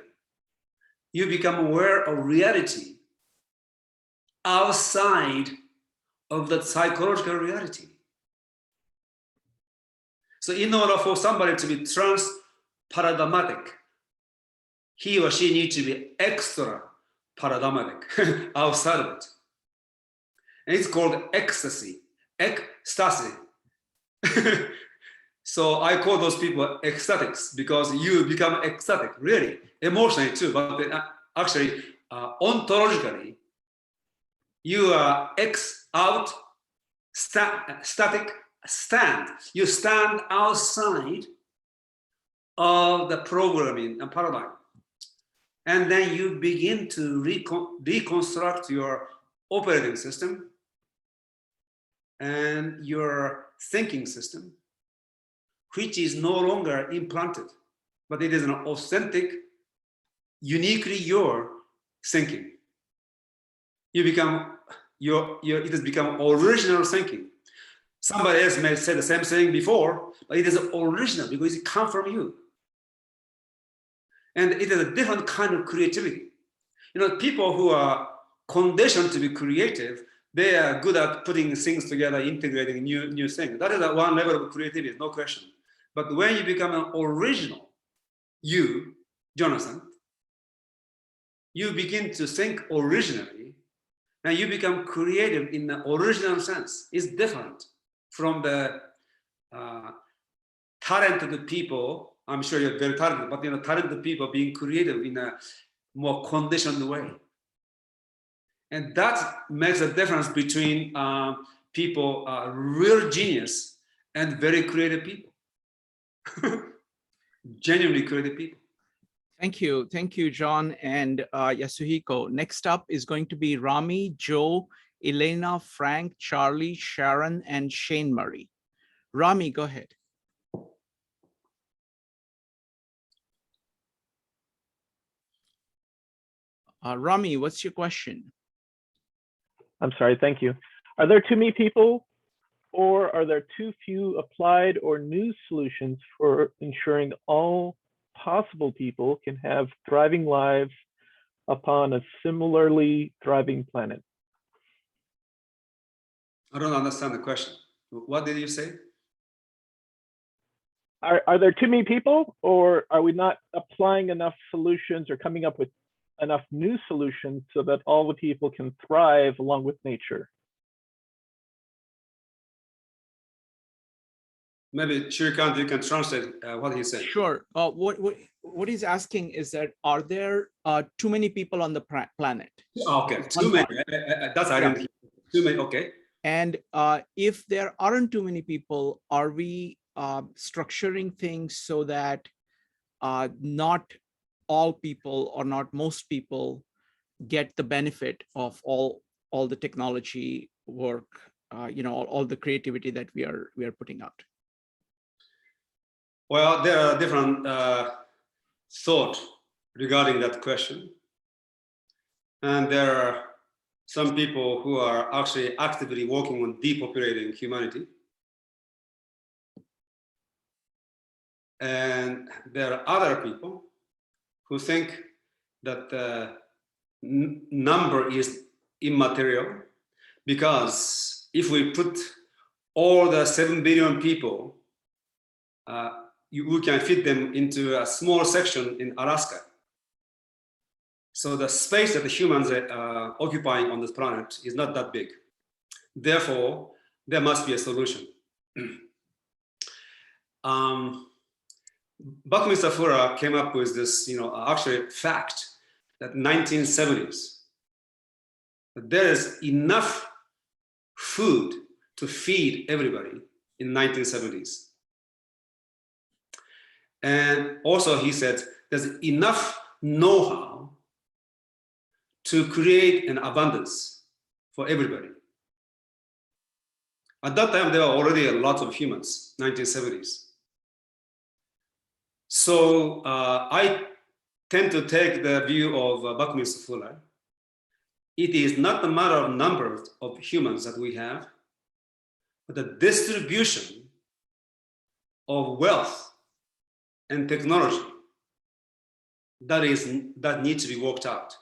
[SPEAKER 1] You become aware of reality outside of that psychological reality. So in order for somebody to be trans-paradigmatic, he or she needs to be extra paradigmatic outside of it. And it's called ecstasy, ecstasy. So I call those people ecstatics because you become ecstatic, really, emotionally too, but actually ontologically, you are static, stand. You stand outside of the programming and paradigm. And then you begin to reconstruct your operating system and your thinking system, which is no longer implanted, but it is an authentic, uniquely your thinking. You become it has become original thinking. Somebody else may say the same thing before, but it is original because it comes from you. And it is a different kind of creativity. People who are conditioned to be creative, they are good at putting things together, integrating new things. That is one level of creativity, no question. But when you become an original, you, Jonathan, you begin to think originally, and you become creative in the original sense. It's different from the talented people. I'm sure you're very talented, but talented people being creative in a more conditioned way. And that makes a difference between people, real genius, and very creative people, genuinely creative people.
[SPEAKER 2] Thank you, John and Yasuhiko. Next up is going to be Rami, Joe, Elena, Frank, Charlie, Sharon, and Shane Murray. Rami, go ahead. Rami, what's your question?
[SPEAKER 4] I'm sorry, thank you. Are there too many people, or are there too few applied or new solutions for ensuring all possible people can have thriving lives upon a similarly thriving planet?
[SPEAKER 1] I don't understand the question. What did you say?
[SPEAKER 4] Are there too many people, or are we not applying enough solutions or coming up with enough new solutions so that all the people can thrive along with nature?
[SPEAKER 1] Maybe Shrikant, you can translate what he said.
[SPEAKER 2] Sure. What he's asking is that, are there too many people on the planet?
[SPEAKER 1] Okay, too many. That's I didn't hear. Too many. Okay.
[SPEAKER 2] And if there aren't too many people, are we structuring things so that not all people or not most people get the benefit of all the technology work, all the creativity that we are putting out?
[SPEAKER 1] Well, there are different thoughts regarding that question. And there are some people who are actually actively working on depopulating humanity. And there are other people who think that the number is immaterial, because if we put all the 7 billion people, we can fit them into a small section in Alaska. So the space that the humans are occupying on this planet is not that big. Therefore, there must be a solution. Buckminster Fuller came up with this, actually fact that 1970s, there is enough food to feed everybody in 1970s. And also he said there's enough know-how to create an abundance for everybody. At that time, there were already a lot of humans, 1970s. So I tend to take the view of Buckminster Fuller. It is not a matter of number of humans that we have, but the distribution of wealth and technology that needs to be worked out.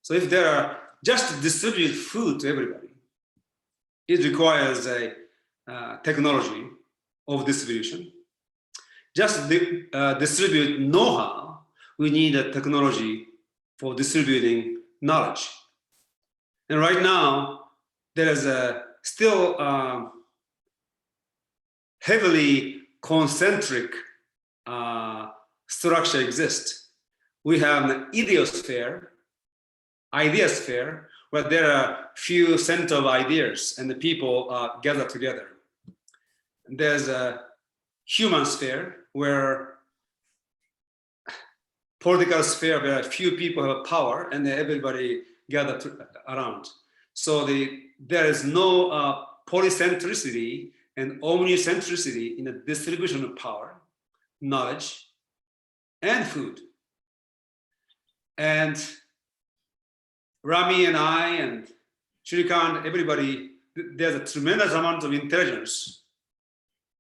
[SPEAKER 1] So if there are just to distribute food to everybody, it requires a technology of distribution. Just distribute know-how, we need a technology for distributing knowledge. And right now, there is a still heavily concentric structure exists. We have an idiosphere, where there are few center of ideas and the people gather together. There's a human sphere, where political sphere where few people have power and everybody gather around. So there is no polycentricity and omnicentricity in the distribution of power, knowledge, and food. And Rami and I and Shrikant, everybody, there's a tremendous amount of intelligence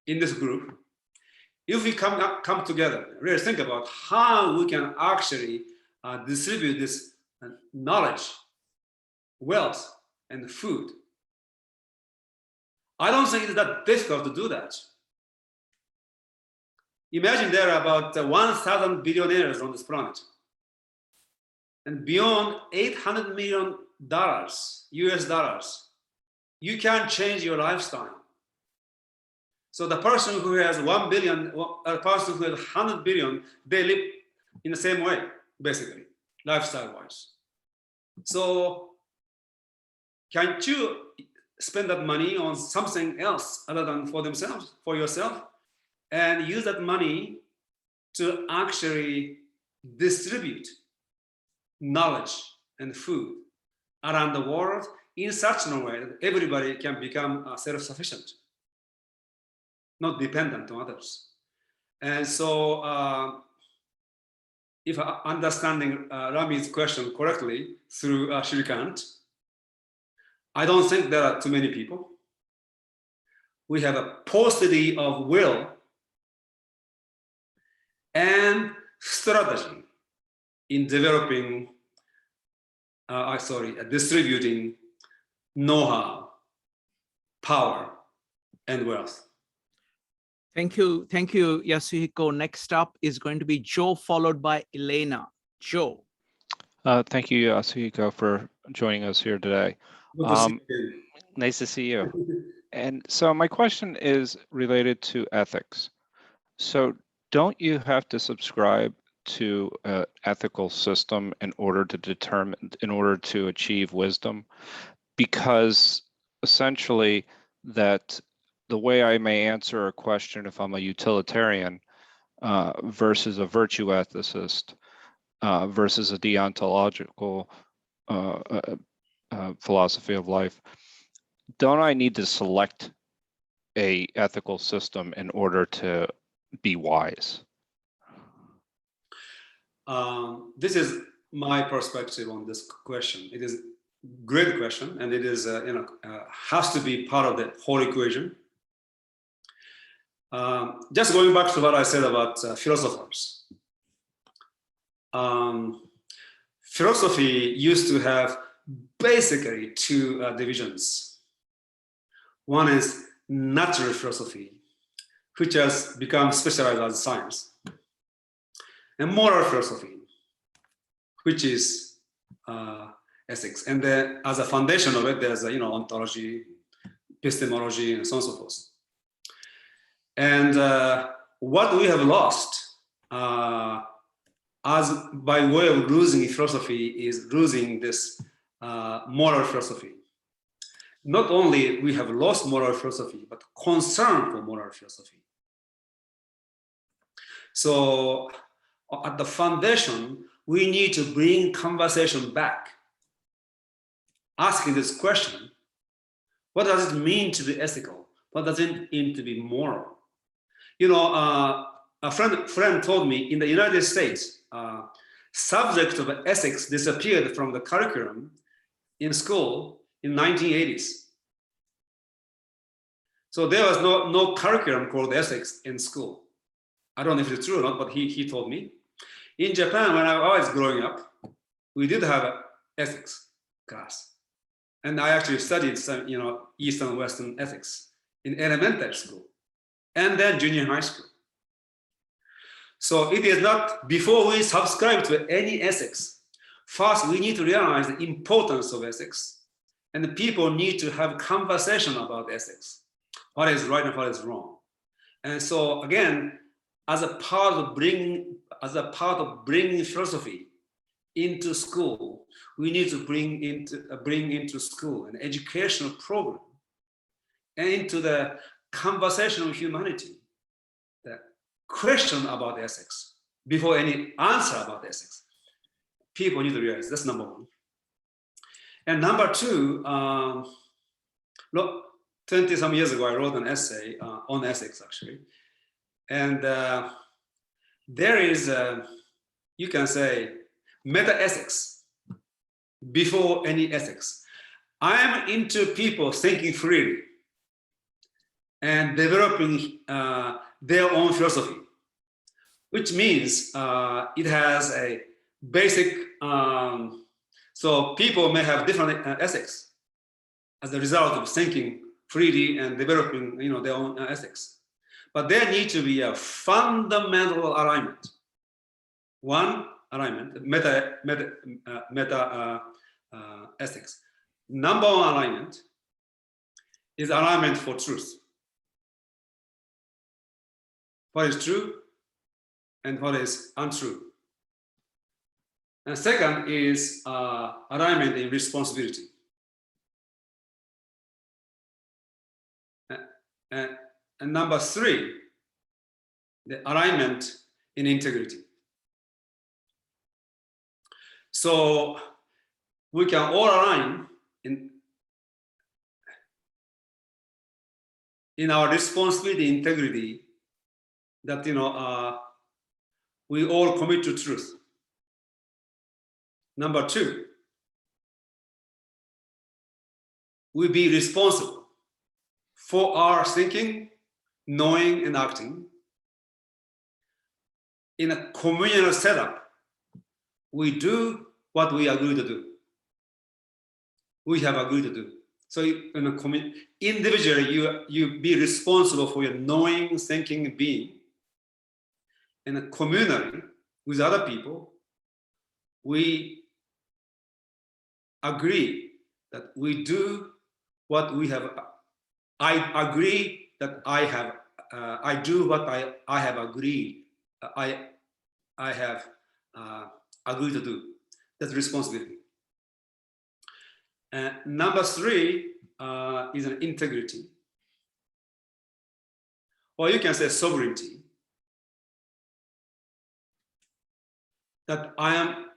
[SPEAKER 1] in this group. If we come together, really think about how we can actually distribute this knowledge, wealth, and food. I don't think it's that difficult to do that. Imagine there are about 1,000 billionaires on this planet. and beyond $800 million US dollars, you can change your lifestyle. So the person who has 1 billion, a person who has 100 billion, they live in the same way, basically, lifestyle-wise. So can't you spend that money on something else other than for themselves, for yourself, and use that money to actually distribute knowledge and food around the world in such a way that everybody can become self-sufficient, not dependent on others. And so if I'm understanding Rami's question correctly through Shrikant, I don't think there are too many people. We have a paucity of will and strategy in developing, distributing know-how, power, and wealth.
[SPEAKER 2] Thank you, Yasuhiko. Next up is going to be Joe, followed by Elena. Joe.
[SPEAKER 5] Thank you, Yasuhiko, for joining us here today.
[SPEAKER 1] Good to see you.
[SPEAKER 5] Nice to see you. And so my question is related to ethics. So don't you have to subscribe to an ethical system in order to achieve wisdom? Because essentially that the way I may answer a question if I'm a utilitarian versus a virtue ethicist versus a deontological philosophy of life, don't I need to select a ethical system in order to be wise?
[SPEAKER 1] This is my perspective on this question. It is a great question, and it is has to be part of the whole equation. Just going back to what I said about philosophers. Philosophy used to have basically two divisions. One is natural philosophy, which has become specialized as science, and moral philosophy, which is ethics. And then as a foundation of it, there's ontology, epistemology, and so on and so forth. And what we have lost as by way of losing philosophy is losing this moral philosophy. Not only we have lost moral philosophy, but concern for moral philosophy. So at the foundation, we need to bring conversation back, asking this question: what does it mean to be ethical? What does it mean to be moral? A friend told me in the United States, subject of ethics disappeared from the curriculum in school in 1980s. So there was no curriculum called ethics in school. I don't know if it's true or not, but he told me. In Japan, when I was growing up, we did have an ethics class. And I actually studied some, Eastern and Western ethics in elementary school and then junior high school. So it is not, before we subscribe to any ethics, first we need to realize the importance of ethics, and the people need to have conversation about ethics. What is right and what is wrong. And so again, as a part of bringing philosophy into school, we need to bring into school an educational program and into the conversation of humanity, the question about ethics before any answer about ethics. People need to realize that's number one. And number two, 20-some years ago, I wrote an essay on ethics, actually. And there is, you can say, meta-ethics before any ethics. I am into people thinking freely and developing their own philosophy, which means it has a basic, so people may have different ethics as a result of thinking freely and developing their own ethics. But there needs to be a fundamental alignment. One, alignment, meta ethics. Number one alignment is alignment for truth. What is true and what is untrue. And second is alignment in responsibility. And number three, the alignment in integrity. So we can all align in our responsibility, integrity, that we all commit to truth. Number two, we be responsible for our thinking, knowing, and acting. In a communal setup, we do what we agree to do. We have agreed to do. So in a individually, you be responsible for your knowing, thinking, being. In a communally, with other people, we agree that we do what we have. I agree that I do what I have agreed. I have agreed to do. That's responsibility. Number three is an integrity, or you can say sovereignty. That I am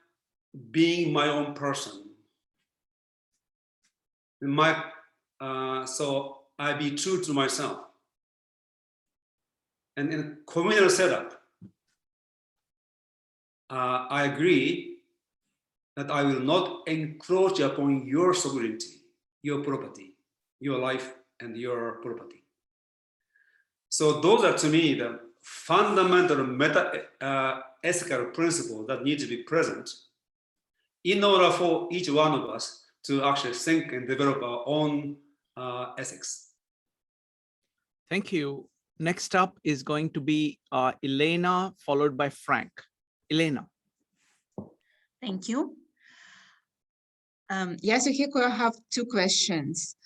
[SPEAKER 1] being my own person. So I be true to myself. And in a communal setup, I agree that I will not encroach upon your sovereignty, your property, your life and your property. So those are to me the fundamental ethical principles that need to be present in order for each one of us to actually think and develop our own ethics.
[SPEAKER 2] Thank you. Next up is going to be Elena, followed by Frank. Elena.
[SPEAKER 6] Thank you. Yasuhiko, I have two questions.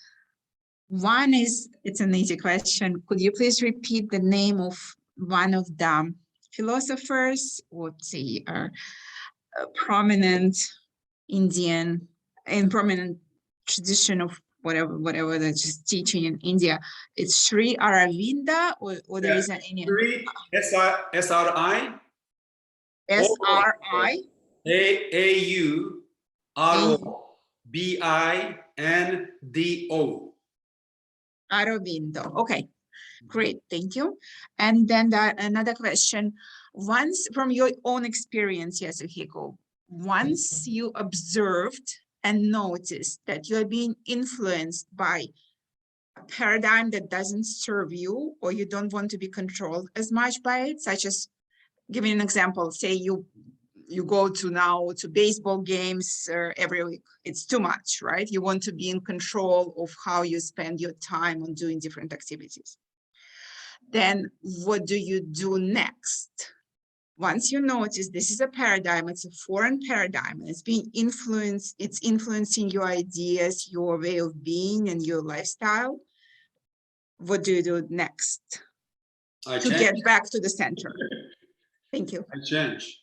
[SPEAKER 6] One is, it's an easy question. Could you please repeat the name of one of the philosophers, let's see, prominent Indian and prominent tradition of whatever that's just teaching in India? It's Sri Aravinda, or there is any
[SPEAKER 1] Sri S-R-I
[SPEAKER 6] S-R-I
[SPEAKER 1] A-U-R-O-B-I-N-D-O.
[SPEAKER 6] Aravindo. Okay, great, thank you. And then another question. Once, from your own experience, Yasuhiko, once you observed and noticed that you're being influenced by a paradigm that doesn't serve you, or you don't want to be controlled as much by it, such as, giving an example, say you go to baseball games every week. It's too much, right? You want to be in control of how you spend your time on doing different activities. Then what do you do next? Once you notice this is a paradigm, it's a foreign paradigm, and it's being influenced, it's influencing your ideas, your way of being and your lifestyle. What do you do next to get back to the center? Thank you.
[SPEAKER 1] I change.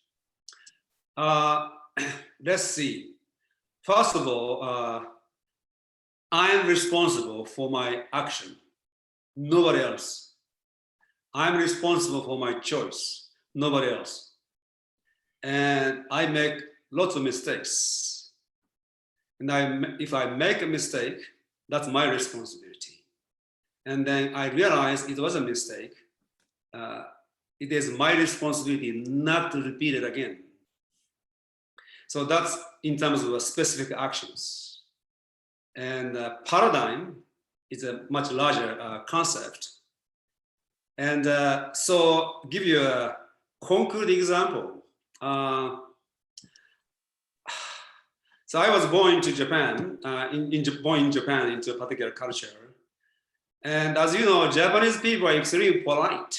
[SPEAKER 1] Let's see. First of all, I am responsible for my action, nobody else. I'm responsible for my choice, nobody else. And I make lots of mistakes. And if I make a mistake, that's my responsibility. And then I realize it was a mistake. It is my responsibility not to repeat it again. So that's in terms of specific actions. And paradigm is a much larger concept. And so give you a concrete example. So I was born into Japan, born in Japan into a particular culture. And as you know, Japanese people are extremely polite.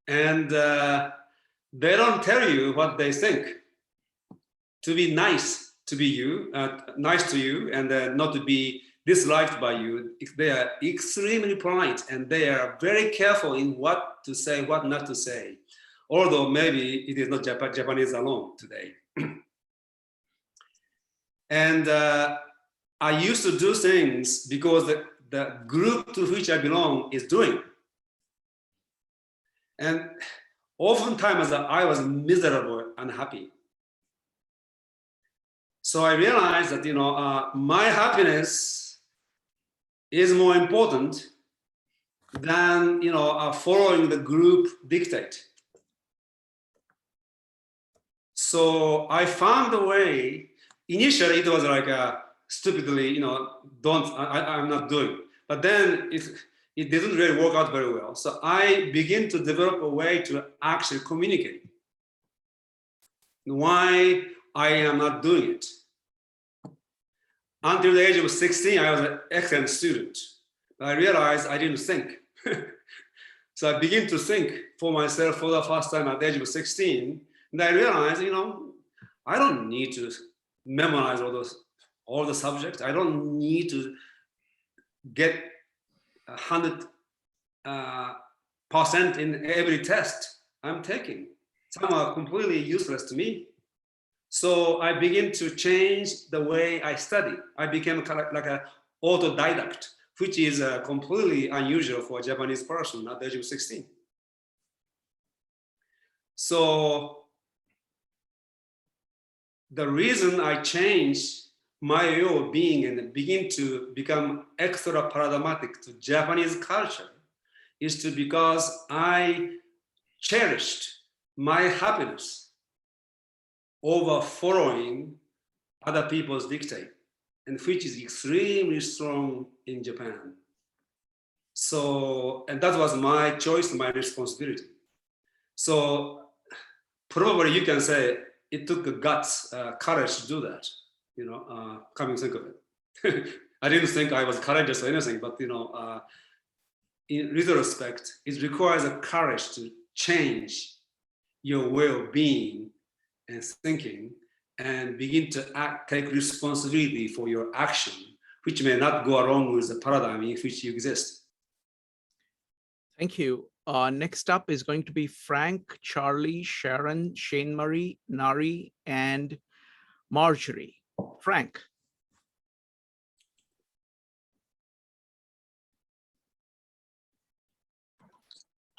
[SPEAKER 1] And they don't tell you what they think. To be nice to be you, nice to you, and not to be disliked by you. They are extremely polite, and they are very careful in what to say, what not to say. Although maybe it is not Japanese alone today. And I used to do things because the group to which I belong is doing. And oftentimes I was miserable, unhappy. So I realized that, my happiness is more important than, following the group dictate. So I found a way. Initially, it was like stupidly, I'm not doing. But then it didn't really work out very well. So I began to develop a way to actually communicate why I am not doing it. Until the age of 16, I was an excellent student. But I realized I didn't think. So I began to think for myself for the first time at the age of 16. And I realized, I don't need to memorize all the subjects. I don't need to get 100% in every test I'm taking. Some are completely useless to me. So I began to change the way I study. I became like an autodidact, which is completely unusual for a Japanese person at the age of 16. So the reason I changed my way of being and begin to become extra paradigmatic to Japanese culture is because I cherished my happiness over following other people's dictate, and which is extremely strong in Japan. So, and that was my choice, my responsibility. So probably you can say it took guts, courage to do that, come to think of it. I didn't think I was courageous or anything, but in retrospect, it requires a courage to change your way of being and thinking and begin to take responsibility for your action, which may not go along with the paradigm in which you exist.
[SPEAKER 2] Thank you. Next up is going to be Frank, Charlie, Sharon, Shane Marie, Nari, and Marjorie. Frank.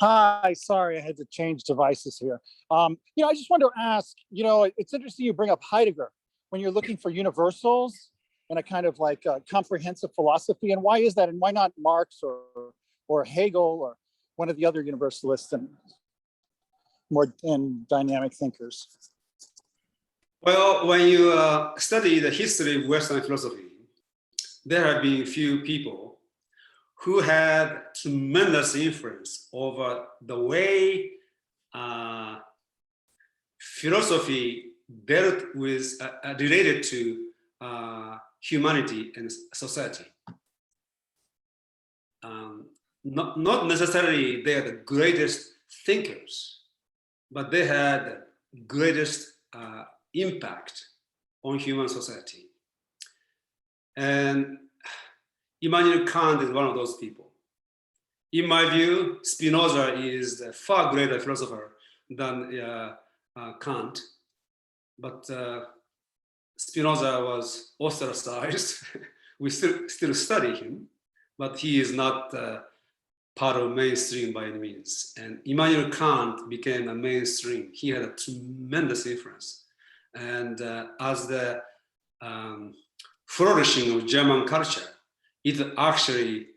[SPEAKER 7] Hi, sorry, I had to change devices here. I just wanted to ask, it's interesting you bring up Heidegger when you're looking for universals and a kind of like comprehensive philosophy. And why is that? And why not Marx or Hegel or one of the other universalists and more dynamic thinkers?
[SPEAKER 1] Well, when you study the history of Western philosophy, there have been a few people who had tremendous influence over the way philosophy dealt with, related to humanity and society. Not necessarily they are the greatest thinkers, but they had the greatest impact on human society. And Immanuel Kant is one of those people. In my view, Spinoza is a far greater philosopher than Kant, but Spinoza was ostracized. We still study him, but he is not part of mainstream by any means. And Immanuel Kant became a mainstream. He had a tremendous influence. And as the flourishing of German culture, it actually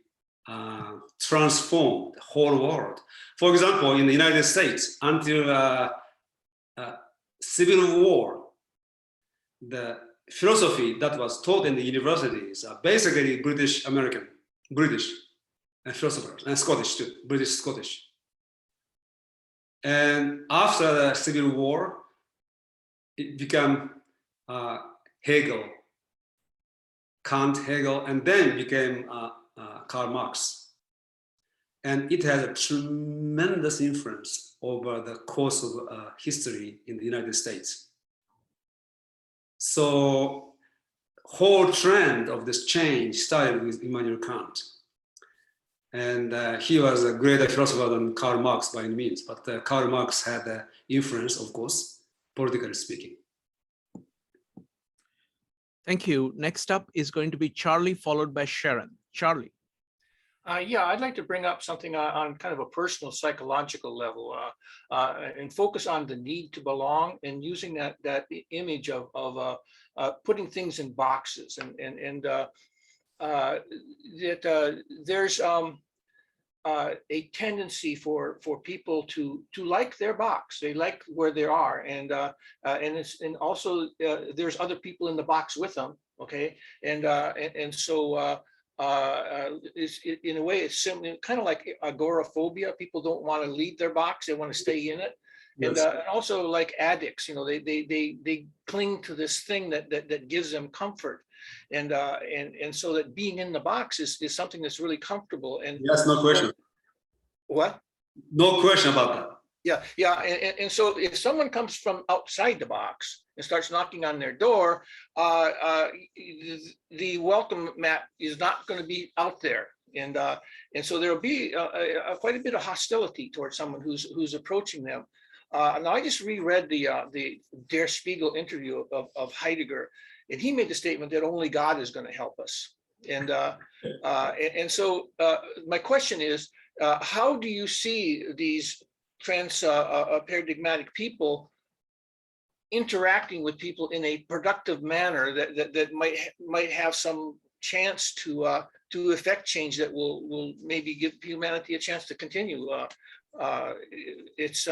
[SPEAKER 1] transformed the whole world. For example, in the United States, until Civil War, the philosophy that was taught in the universities are basically British philosophers, and Scottish too, British-Scottish. And after the Civil War, it became Hegel, Kant, Hegel, and then became Karl Marx. And it has a tremendous influence over the course of history in the United States. So whole trend of this change started with Immanuel Kant. And he was a greater philosopher than Karl Marx by any means, but Karl Marx had influence, of course, politically speaking.
[SPEAKER 2] Thank you. Next up is going to be Charlie, followed by Sharon. Charlie.
[SPEAKER 8] Yeah, I'd like to bring up something on kind of a personal psychological level and focus on the need to belong and using that image of putting things in boxes and that there's a tendency for people to like their box. They like where they are, and also there's other people in the box with them. Okay, and so in a way it's simply kind of like agoraphobia. People don't want to leave their box; they want to stay in it. Yes. And also like addicts, you know, they cling to this thing that gives them comfort. And so that being in the box is something that's really comfortable. And
[SPEAKER 1] yes, no question.
[SPEAKER 8] What?
[SPEAKER 1] No question about that.
[SPEAKER 8] Yeah. And so if someone comes from outside the box and starts knocking on their door, the welcome mat is not going to be out there. And so there'll be quite a bit of hostility towards someone who's approaching them. Now I just reread the Der Spiegel interview of Heidegger, and he made the statement that only God is going to help us. And so my question is, how do you see these paradigmatic people interacting with people in a productive manner that might have some chance to effect change that will maybe give humanity a chance to continue? It's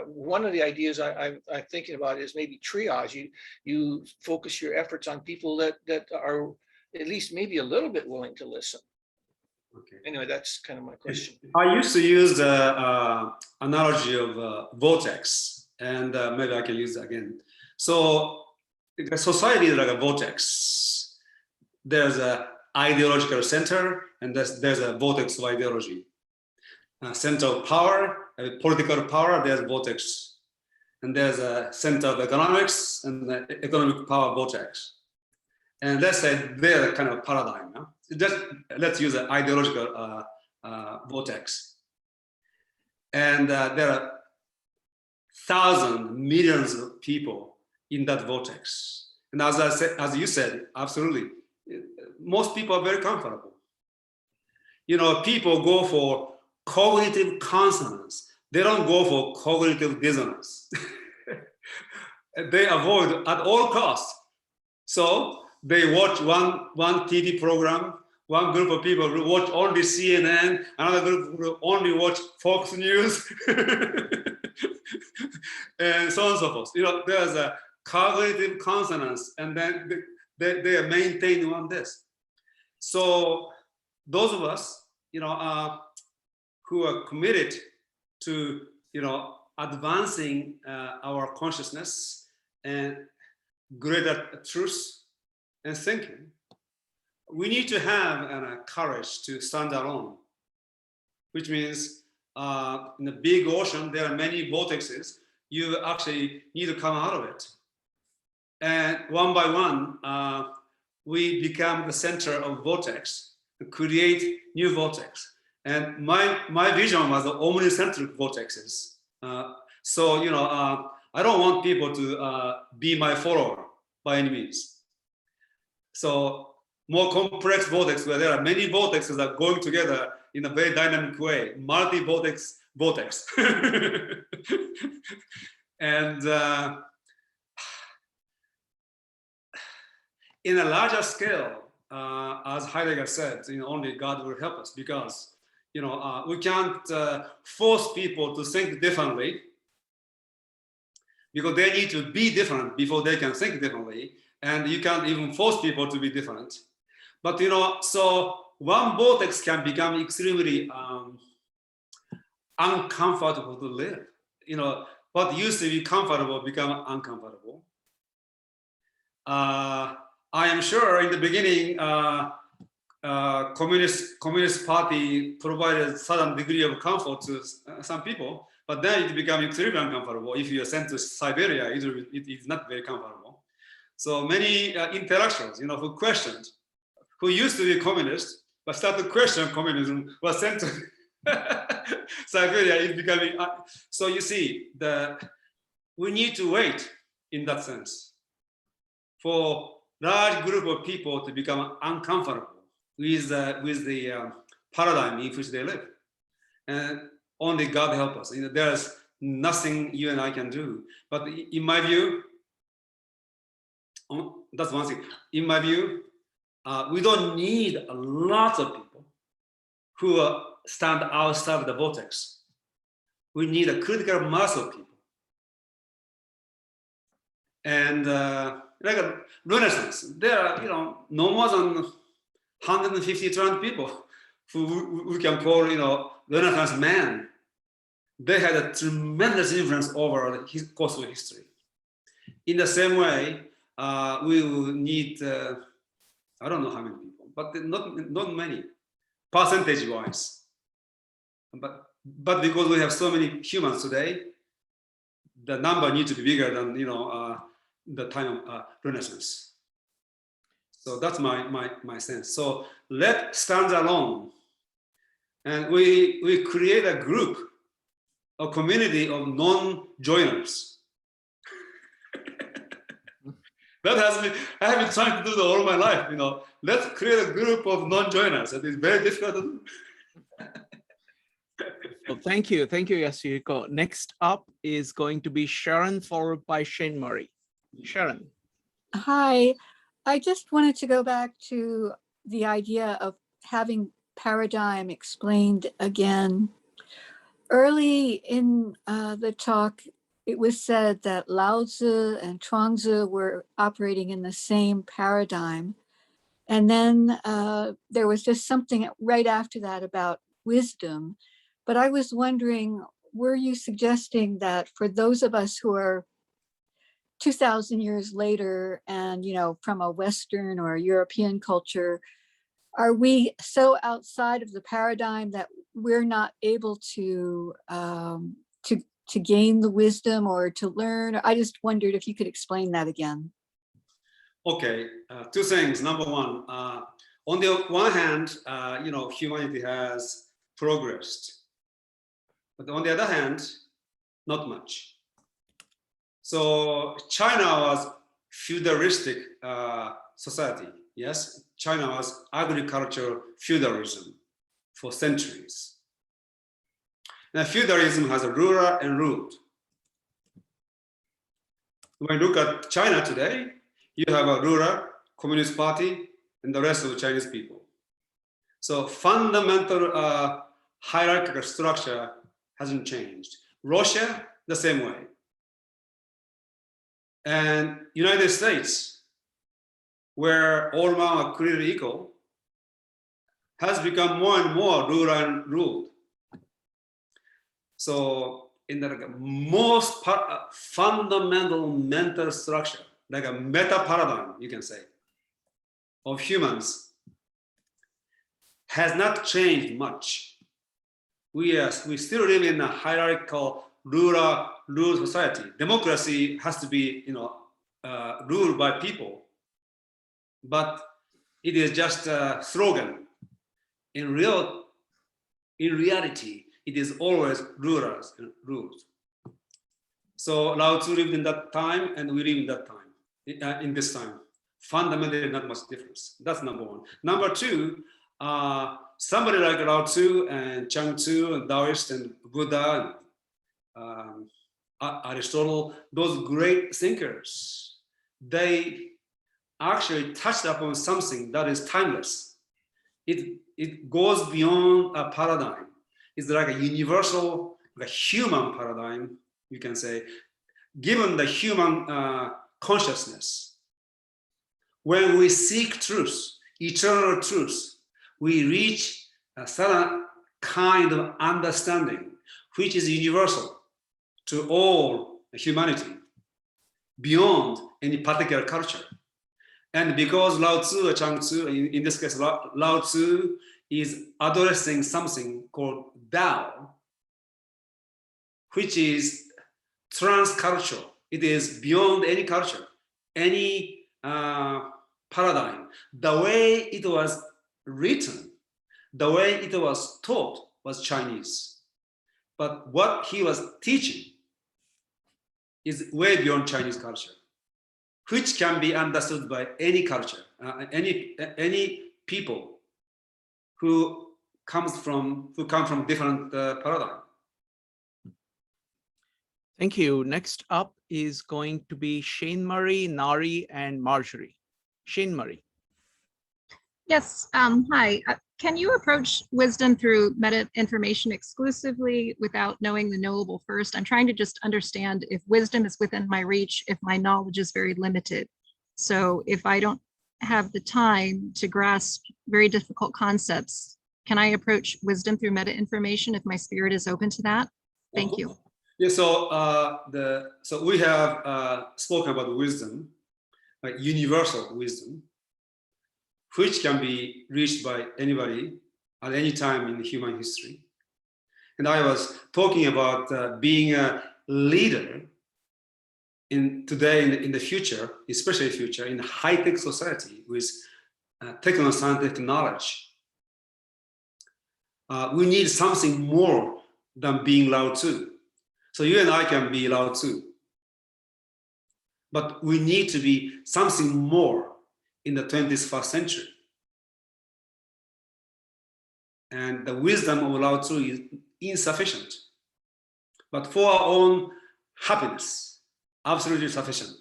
[SPEAKER 8] one of the ideas I'm thinking about is maybe triage. You focus your efforts on people that are at least maybe a little bit willing to listen. Okay. Anyway, that's kind of my question.
[SPEAKER 1] I used to use the analogy of vortex, and maybe I can use it again. So the society is like a vortex. There's an ideological center, and there's a vortex of ideology. Center of power, political power, there's vortex. And there's a center of economics and the economic power vortex. And let's say they're kind of paradigm. Yeah? Just let's use an ideological vortex. And there are thousands, millions of people in that vortex. And as you said, absolutely, most people are very comfortable. You know, people go for cognitive consonance. They don't go for cognitive dissonance. They avoid at all costs. So they watch one TV program. One group of people will watch only CNN. Another group will only watch Fox News, and so on and so forth. You know, there's a cognitive consonance, and then they are maintained on this. So those of us, you know, who are committed to, you know, advancing our consciousness and greater truth and thinking, we need to have courage to stand alone, which means in the big ocean, there are many vortexes. You actually need to come out of it. And one by one, we become the center of vortex to create new vortex. And my vision was the omnicentric vortexes. So, you know, I don't want people to be my follower by any means. So more complex vortex where there are many vortexes that are going together in a very dynamic way, multi-vortex vortex. And in a larger scale, as Heidegger said, you know, only God will help us, because you know, we can't force people to think differently, because they need to be different before they can think differently. And you can't even force people to be different. But, you know, so one vortex can become extremely uncomfortable to live. You know, what used to be comfortable become uncomfortable. I am sure in the beginning, Communist Party provided certain degree of comfort to some people, but then it becomes extremely uncomfortable. If you are sent to Siberia, it is not very comfortable. So many intellectuals, who questioned, who used to be communist, but started to question communism, was sent to Siberia. It's becoming so. You see, we need to wait in that sense for large group of people to become uncomfortable with the paradigm in which they live, and only God help us. There's nothing you and I can do. But in my view, that's one thing. In my view, we don't need a lot of people who stand outside the vortex. We need a critical mass of people. And like a Renaissance, there are no more than 150 trillion people who we can call Renaissance man. They had a tremendous influence over the course of history. In the same way, we will need I don't know how many people, but not many, percentage-wise. But because we have so many humans today, the number needs to be bigger than the time of Renaissance. So that's my sense. So let's stand alone, and we create a group, a community of non-joiners. That I have been trying to do that all my life. Let's create a group of non-joiners. It is very difficult to do.
[SPEAKER 2] Well, thank you, Yasuhiko. Next up is going to be Sharon, followed by Shane Murray. Sharon.
[SPEAKER 9] Hi, I just wanted to go back to the idea of having paradigm explained again. Early in the talk, it was said that Lao Tzu and Chuang-Tzu were operating in the same paradigm. And then there was just something right after that about wisdom. But I was wondering, were you suggesting that for those of us who are 2,000 years later and, from a Western or European culture, are we so outside of the paradigm that we're not able to gain the wisdom or to learn? I just wondered if you could explain that again.
[SPEAKER 1] Okay, two things. Number one, on the one hand, humanity has progressed, but on the other hand, not much. So China was feudalistic society. Yes, China was agricultural feudalism for centuries. Now, feudalism has a ruler and ruled. When you look at China today, you have a ruler, Communist Party, and the rest of the Chinese people. So fundamental hierarchical structure hasn't changed. Russia, the same way. And United States, where all men are created equal, has become more and more ruler and ruled. So in the most fundamental mental structure, like a meta paradigm, you can say, of humans, has not changed much. We still live in a hierarchical rule society. Democracy has to be ruled by people, but it is just a slogan. In reality, it is always rulers and rules. So Lao Tzu lived in that time, and we live in that time, in this time. Fundamentally, not much difference. That's number one. Number two, somebody like Lao Tzu and Chuang Tzu and Taoist and Buddha and Aristotle, those great thinkers, they actually touched upon something that is timeless. It goes beyond a paradigm. It's like a universal, like a human paradigm, you can say, given the human consciousness. When we seek truth, eternal truth, we reach a certain kind of understanding which is universal to all humanity, beyond any particular culture. And because Lao Tzu or Chang Tzu, in this case, Lao Tzu is addressing something called Tao, which is transcultural. It is beyond any culture, any paradigm. The way it was written, the way it was taught was Chinese. But what he was teaching is way beyond Chinese culture, which can be understood by any culture, any people who come from different paradigm.
[SPEAKER 2] Thank you. Next up is going to be Shane Murray, Nari, and Marjorie. Shane Murray.
[SPEAKER 10] Yes, hi. Can you approach wisdom through meta information exclusively without knowing the knowable first? I'm trying to just understand if wisdom is within my reach, if my knowledge is very limited. So if I don't have the time to grasp very difficult concepts, can I approach wisdom through meta information if my spirit is open to that? Thank you.
[SPEAKER 1] Yeah, so we have spoken about wisdom, like universal wisdom, which can be reached by anybody at any time in human history. And I was talking about being a leader in the future, especially future, in high-tech society with technoscientific knowledge. We need something more than being Lao Tzu. So you and I can be Lao Tzu. But we need to be something more in the 21st century. And the wisdom of Lao Tzu is insufficient. But for our own happiness, absolutely sufficient.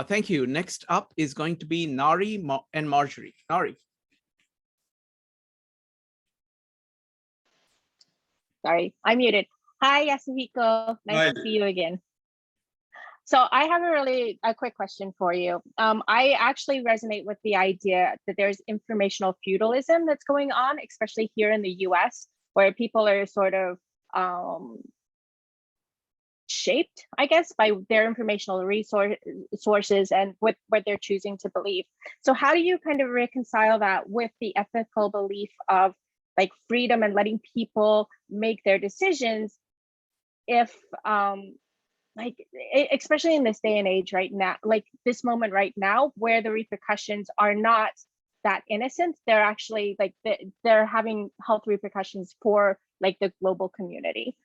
[SPEAKER 2] Thank you. Next up is going to be Nari and Marjorie. Nari.
[SPEAKER 11] Sorry, I'm muted. Hi, Yasuhiko. Nice to see you again. So I have a quick question for you. I actually resonate with the idea that there's informational feudalism that's going on, especially here in the US, where people are sort of shaped, I guess, by their informational sources and what they're choosing to believe. So how do you kind of reconcile that with the ethical belief of like freedom and letting people make their decisions if like especially in this day and age right now, like this moment right now where the repercussions are not that innocent, they're actually like they're having health repercussions for like the global community.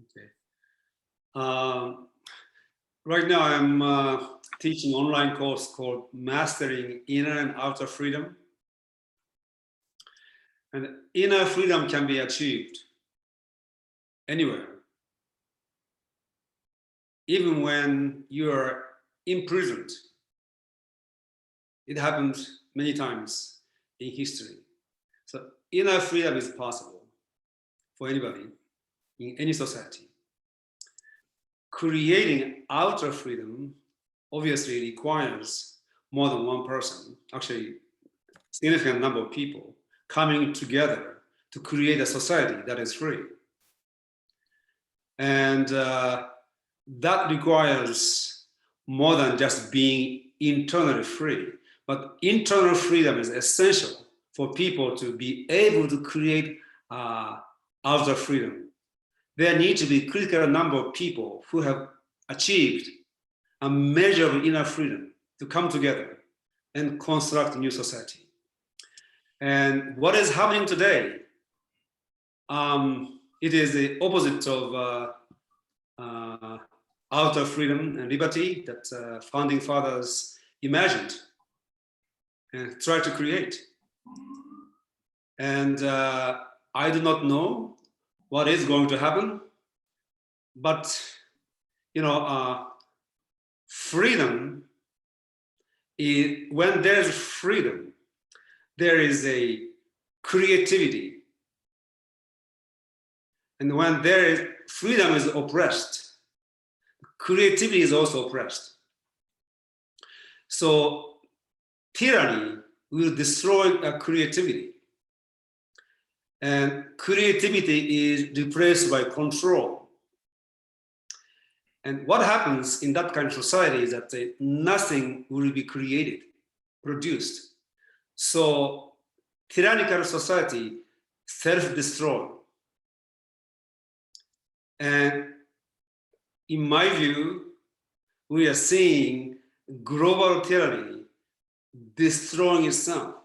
[SPEAKER 1] Okay. Right now I'm teaching online course called Mastering Inner and Outer Freedom. And inner freedom can be achieved anywhere, even when you are imprisoned. It happens many times in history. So inner freedom is possible for anybody in any society. Creating outer freedom obviously requires more than one person, actually significant number of people coming together to create a society that is free. And that requires more than just being internally free, but internal freedom is essential for people to be able to create outer freedom. There need to be a critical number of people who have achieved a measure of inner freedom to come together and construct a new society. And what is happening today, it is the opposite of outer freedom and liberty that founding fathers imagined and tried to create. And I do not know what is going to happen, but you know, freedom is, when there's freedom, there is a creativity. And when there is freedom is oppressed, creativity is also oppressed. So tyranny will destroy creativity. And creativity is replaced by control. And what happens in that kind of society is that nothing will be created, produced. So tyrannical society self-destroy. And in my view, we are seeing global tyranny destroying itself.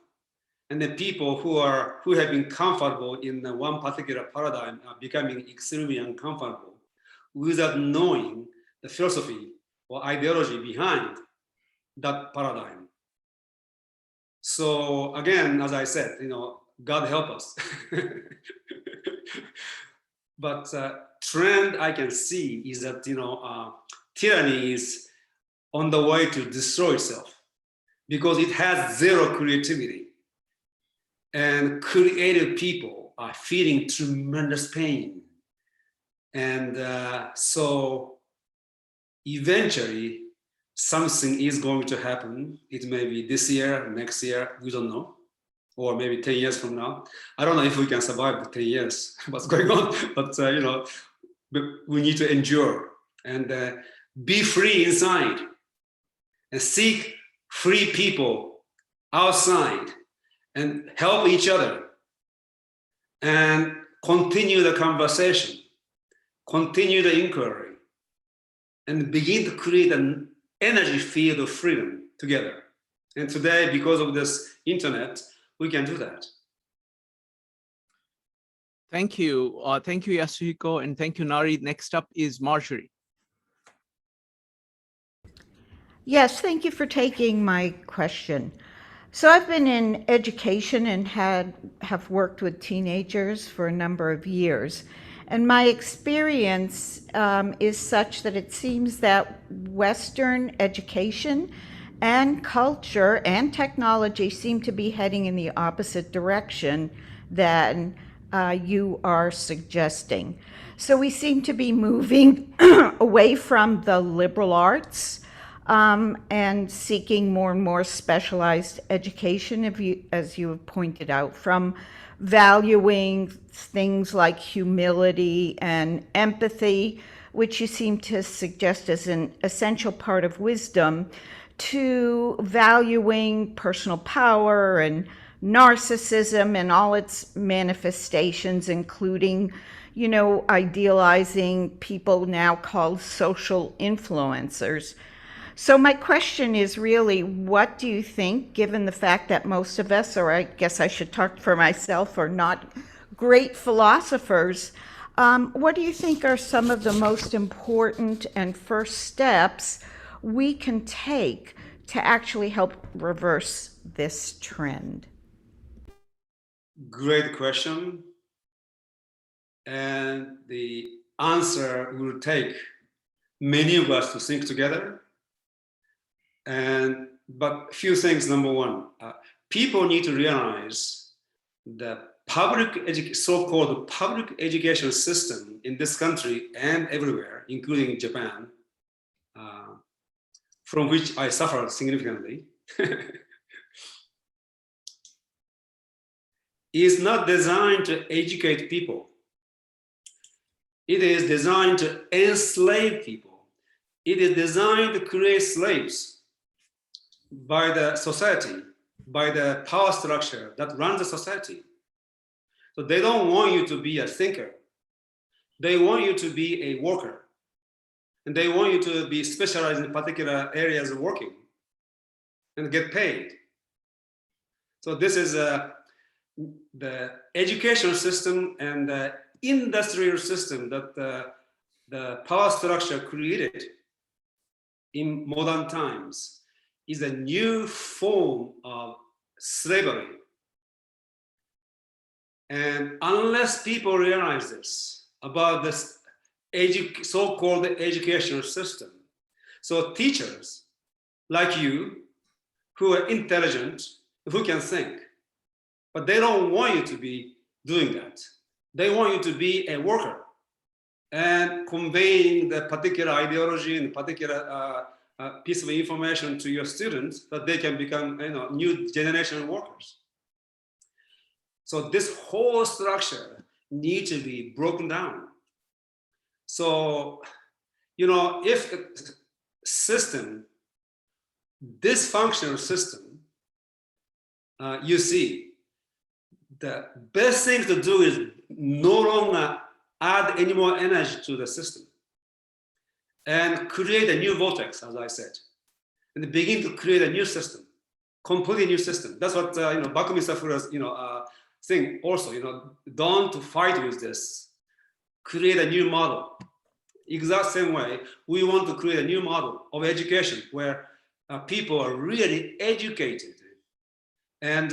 [SPEAKER 1] And the people who have been comfortable in one particular paradigm are becoming extremely uncomfortable without knowing the philosophy or ideology behind that paradigm. So again, as I said, God help us. But trend I can see is that tyranny is on the way to destroy itself because it has zero creativity. And creative people are feeling tremendous pain. And so eventually something is going to happen. It may be this year, next year, we don't know. Or maybe 10 years from now. I don't know if we can survive the 10 years, what's going on, but we need to endure and be free inside and seek free people outside and help each other and continue the conversation, continue the inquiry, and begin to create an energy field of freedom together. And today, because of this internet, we can do that.
[SPEAKER 2] Thank you. Thank you, Yasuhiko, and thank you, Nari. Next up is Marjorie.
[SPEAKER 12] Yes, thank you for taking my question. So I've been in education and have worked with teenagers for a number of years. And my experience is such that it seems that Western education and culture and technology seem to be heading in the opposite direction than you are suggesting. So we seem to be moving away from the liberal arts and seeking more and more specialized education, as you have pointed out, from valuing things like humility and empathy, which you seem to suggest as an essential part of wisdom, to valuing personal power and narcissism and all its manifestations, including, idealizing people now called social influencers. So my question is really, what do you think, given the fact that most of us, or I guess I should talk for myself, are not great philosophers, what do you think are some of the most important and first steps we can take to actually help reverse this trend?
[SPEAKER 1] Great question. And the answer will take many of us to think together. But few things. Number one, people need to realize the so-called public education system in this country and everywhere, including Japan, from which I suffered significantly, is not designed to educate people. It is designed to enslave people. It is designed to create slaves by the society, by the power structure that runs the society. So they don't want you to be a thinker. They want you to be a worker. And they want you to be specialized in particular areas of working and get paid. So this is the education system and the industrial system that the power structure created in modern times is a new form of slavery. And unless people realize this about this so-called educational system, so teachers like you who are intelligent, who can think, but they don't want you to be doing that. They want you to be a worker and conveying the particular ideology and particular piece of information to your students that they can become new generation workers. So this whole structure needs to be broken down. So you know, if a system, dysfunctional system, you see, the best thing to do is no longer add any more energy to the system and create a new vortex, as I said, and begin to create a new system, completely new system. That's what you know, Buckminster Fuller's thing also. You know, don't fight with this. Create a new model. Exact same way, we want to create a new model of education where people are really educated. And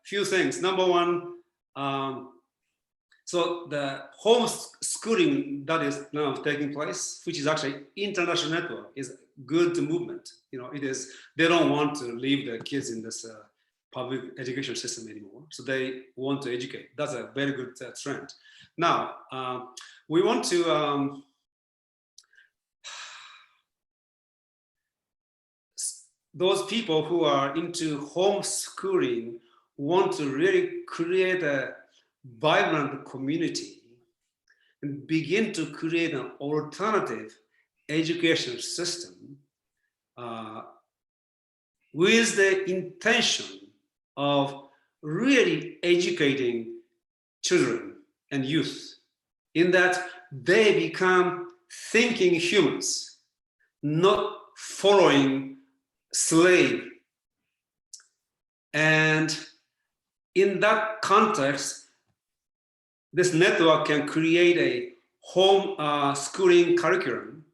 [SPEAKER 1] few things. Number one, so the homeschooling that is now taking place, which is actually international network, is good movement. You know, it is. They don't want to leave the kids in this public education system anymore, so they want to educate. That's a very good trend. Now we want to. Those people who are into homeschooling want to really create a vibrant community and begin to create an alternative education system with the intention of really educating children and youth in that they become thinking humans, not following slave. And in that context, this network can create a home schooling curriculum,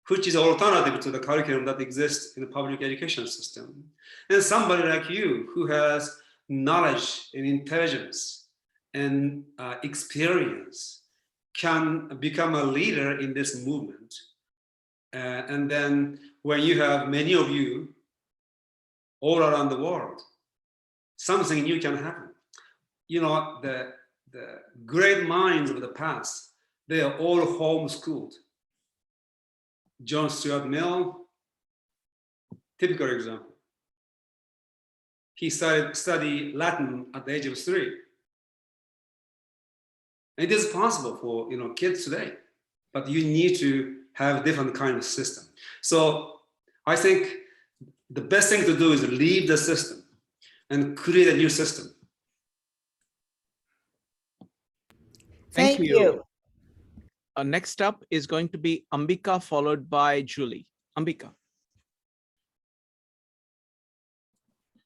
[SPEAKER 1] which is alternative to the curriculum that exists in the public education system. And somebody like you who has knowledge and intelligence and experience can become a leader in this movement. And then when you have many of you all around the world, something new can happen. You know, the great minds of the past, they are all homeschooled. John Stuart Mill, typical example. He studied Latin at the age of 3. It is possible for kids today, but you need to have different kind of system. So I think the best thing to do is leave the system and create a new system.
[SPEAKER 2] Thank you. Next up is going to be Ambika, followed by Julie. Ambika.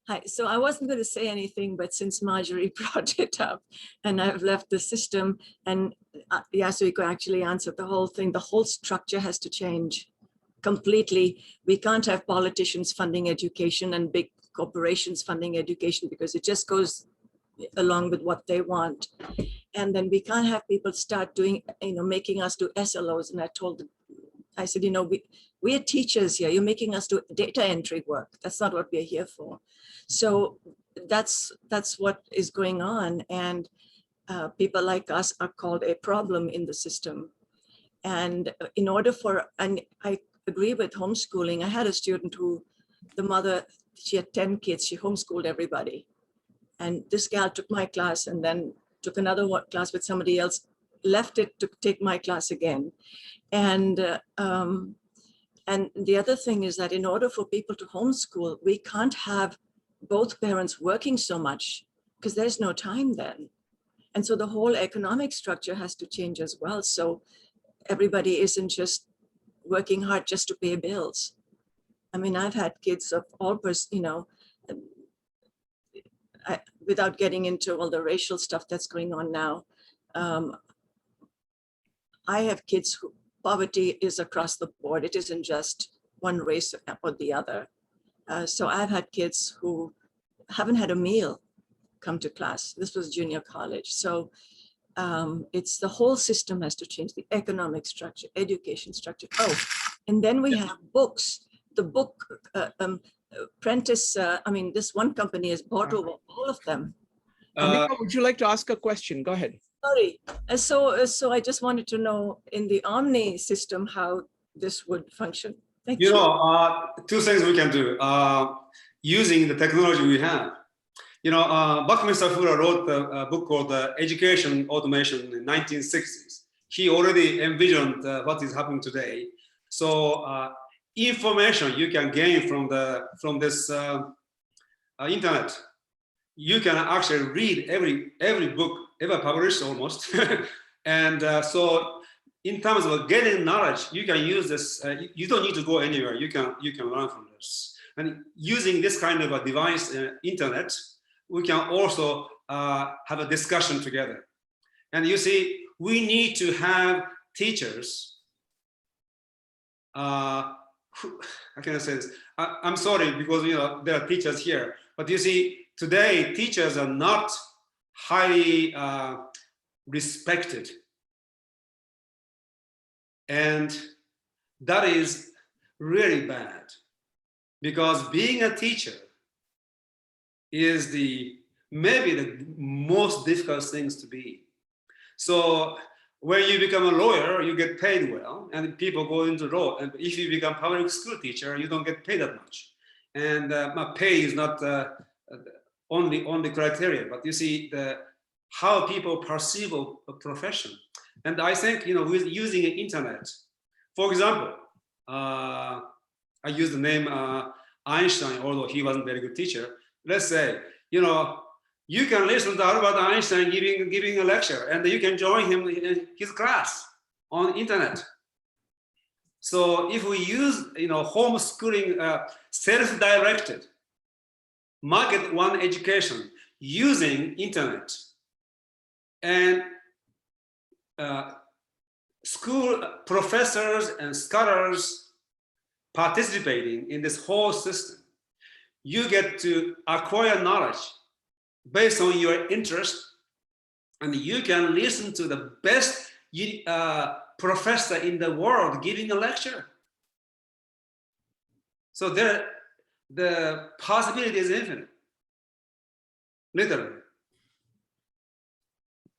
[SPEAKER 13] Hi, so I wasn't going to say anything, but since Marjorie brought it up and I've left the system, and Yasuhiko actually answered the whole thing, the whole structure has to change completely. We can't have politicians funding education and big corporations funding education because it just goes along with what they want. And then we can't have people start doing, making us do SLOs. And I said, we're teachers here. You're making us do data entry work. That's not what we're here for. So that's what is going on. And people like us are called a problem in the system. And in order and I agree with homeschooling. I had a student who, the mother, she had 10 kids. She homeschooled everybody. And this gal took my class and then took another class with somebody else, left it to take my class again. And the other thing is that in order for people to homeschool, we can't have both parents working so much because there's no time then. And so the whole economic structure has to change as well. So everybody isn't just working hard just to pay bills. I mean, I've had kids of all, without getting into all the racial stuff that's going on now. I have kids who poverty is across the board. It isn't just one race or the other. So I've had kids who haven't had a meal come to class. This was junior college. So it's the whole system has to change, the economic structure, education structure. Oh, and then we have books. The book Prentice, this one company has bought over all of them.
[SPEAKER 2] Ambika, would you like to ask a question? Go ahead.
[SPEAKER 13] Sorry. So I just wanted to know in the Omni system how this would function. Thank you.
[SPEAKER 1] Two things we can do using the technology we have. Buckminster Fuller wrote a book called Education Automation in the 1960s. he already envisioned what is happening today. So information you can gain from this internet. You can actually read every book ever published almost. And so in terms of getting knowledge, you can use this. You don't need to go anywhere. You can learn from this. And using this kind of a device, internet, we can also have a discussion together. And you see, we need to have teachers. How can I say this? I'm sorry, because there are teachers here, but you see, today teachers are not highly respected, and that is really bad, because being a teacher is maybe the most difficult things to be. So when you become a lawyer, you get paid well, and people go into law. And if you become public school teacher, you don't get paid that much. And my pay is not only criteria, but you see how people perceive a profession. And I think with using the internet, for example, I use the name Einstein, although he wasn't a very good teacher. Let's say you can listen to Albert Einstein giving a lecture, and you can join him in his class on internet. So if we use homeschooling, self-directed, market one education using internet, and school professors and scholars participating in this whole system, you get to acquire knowledge based on your interest, and you can listen to the best professor in the world giving a lecture. So the possibility is infinite, literally.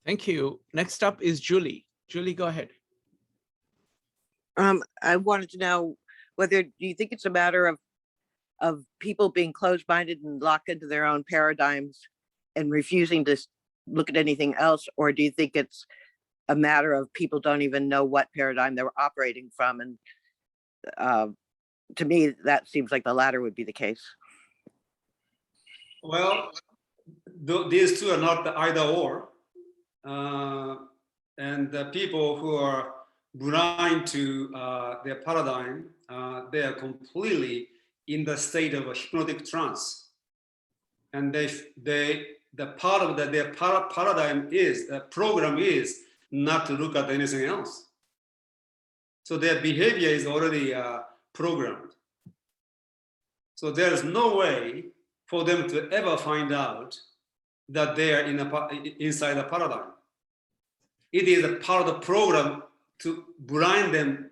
[SPEAKER 2] Thank you. Next up is Julie. Julie, go ahead.
[SPEAKER 14] I wanted to know whether do you think it's a matter of people being closed-minded and locked into their own paradigms and refusing to look at anything else, or do you think it's a matter of people don't even know what paradigm they're operating from? And to me, that seems like the latter would be the case.
[SPEAKER 1] Well, these two are not either or. And the people who are blind to their paradigm, they are completely in the state of a hypnotic trance. And the part of their paradigm is, the program is not to look at anything else. So their behavior is already programmed. So there's no way for them to ever find out that they are inside a paradigm. It is a part of the program to blind them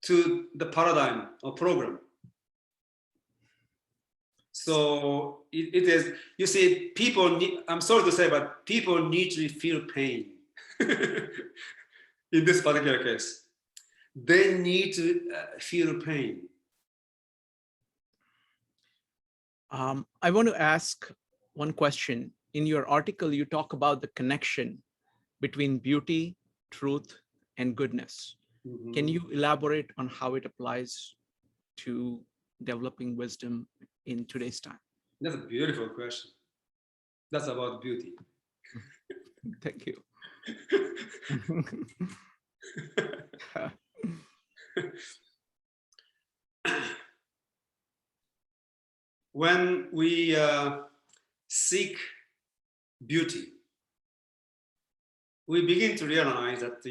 [SPEAKER 1] to the paradigm or program. So it is, you see, people need, I'm sorry to say, but people need to feel pain in this particular case. They need to feel pain.
[SPEAKER 2] I want to ask one question. In your article, you talk about the connection between beauty, truth, and goodness. Mm-hmm. Can you elaborate on how it applies to developing wisdom in today's time?
[SPEAKER 1] That's a beautiful question. That's about beauty.
[SPEAKER 2] Thank you.
[SPEAKER 1] When we seek beauty, we begin to realize that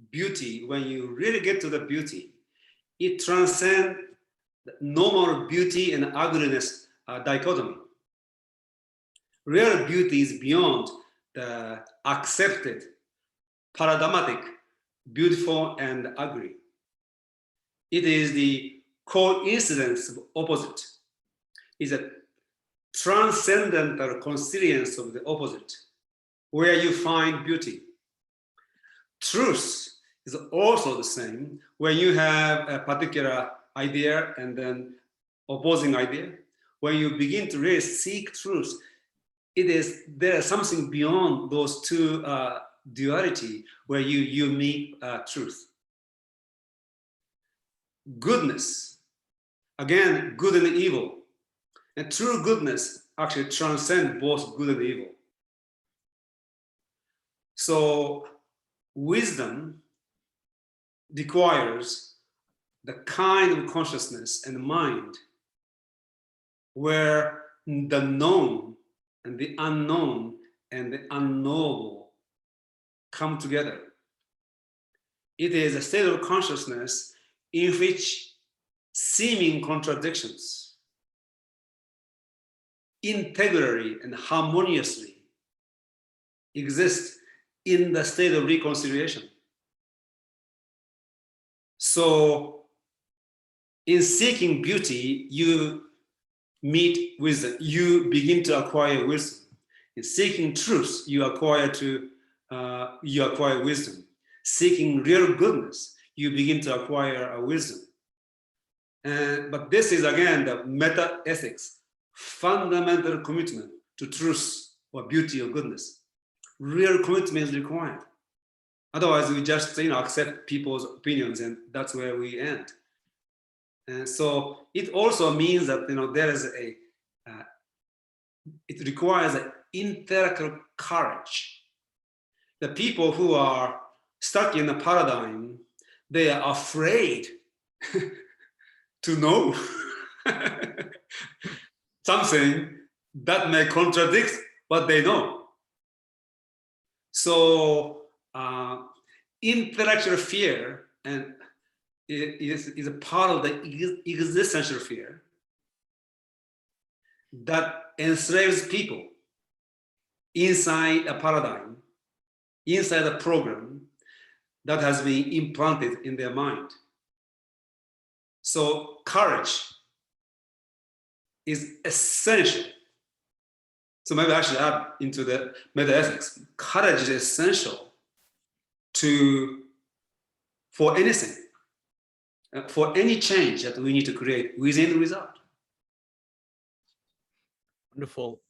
[SPEAKER 1] beauty, when you really get to the beauty, it transcends normal beauty and ugliness dichotomy. Real beauty is beyond the accepted paradigmatic beautiful and ugly. It is the coincidence of opposite. It's a transcendental conscience of the opposite, where you find beauty. Truth is also the same, when you have a particular idea and then opposing idea. When you begin to really seek truth, there is something beyond those two duality where you meet truth. Goodness, again, good and evil. And true goodness actually transcends both good and evil. So wisdom requires the kind of consciousness and mind where the known and the unknown and the unknowable come together. It is a state of consciousness in which seeming contradictions integrally and harmoniously exist in the state of reconciliation. So in seeking beauty, you meet wisdom, you begin to acquire wisdom. In seeking truth, you acquire wisdom. Seeking real goodness, you begin to acquire a wisdom. But this is again the meta-ethics, fundamental commitment to truth or beauty or goodness. Real commitment is required. Otherwise, we just accept people's opinions, and that's where we end. And so it also means that there is it requires an intellectual courage. The people who are stuck in a paradigm, they are afraid to know something that may contradict what they know. So intellectual fear and is a part of the existential fear that enslaves people inside a paradigm, inside a program that has been implanted in their mind. So courage is essential. So maybe I should add into the meta-ethics. Courage is essential for anything, for any change that we need to create within the result.
[SPEAKER 2] Wonderful.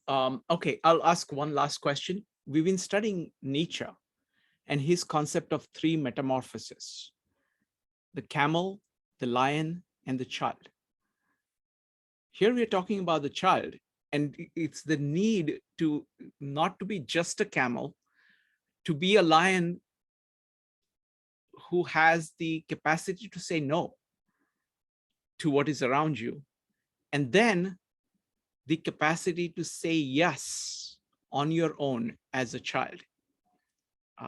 [SPEAKER 2] Okay, I'll ask one last question. We've been studying Nietzsche and his concept of three metamorphoses: the camel, the lion, and the child. Here we are talking about the child, and it's the need to not to be just a camel, to be a lion who has the capacity to say no to what is around you, and then the capacity to say yes on your own as a child.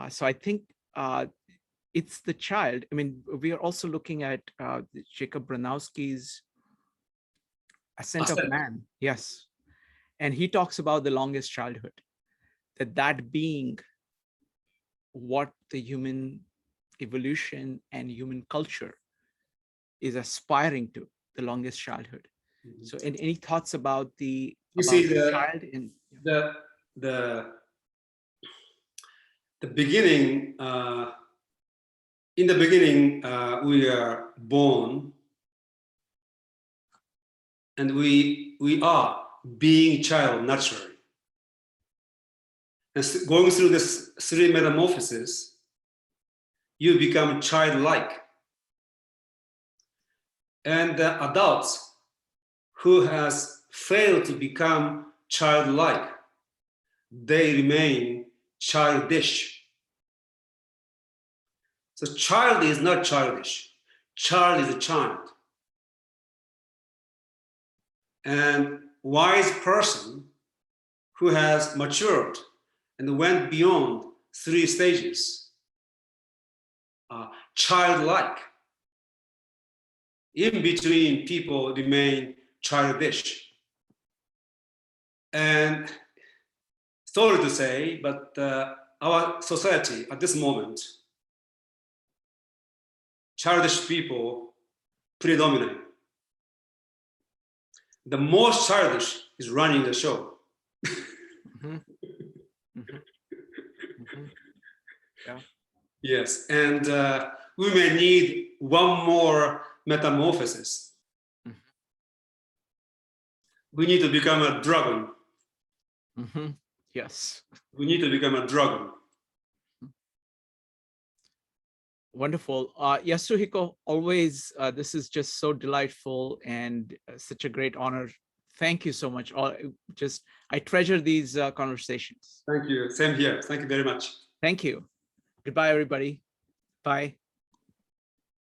[SPEAKER 2] So I think it's the child. I mean, we are also looking at Jacob Bronowski's Ascent of Man. Yes. And he talks about the longest childhood, that being what the human evolution and human culture is aspiring to, the longest childhood. Mm-hmm. So any thoughts about the child?
[SPEAKER 1] The beginning, in the beginning, we are born and we are being child naturally. And going through this three metamorphoses, you become childlike. And the adults who has failed to become childlike, they remain childish. So child is not childish. Child is a child. And wise person who has matured and went beyond three stages, childlike. In between, people remain childish. And sorry to say, but our society at this moment, childish people predominate. The most childish is running the show.
[SPEAKER 2] Mm-hmm. Mm-hmm. Mm-hmm. Yeah.
[SPEAKER 1] Yes, and we may need one more metamorphosis. Mm-hmm. We need to become a dragon.
[SPEAKER 2] Mm-hmm. Yes.
[SPEAKER 1] We need to become a dragon.
[SPEAKER 2] Wonderful. Yasuhiko, always, this is just so delightful and such a great honor. Thank you so much. I treasure these conversations.
[SPEAKER 1] Thank you. Same here. Thank you very much.
[SPEAKER 2] Thank you. Goodbye, everybody. Bye.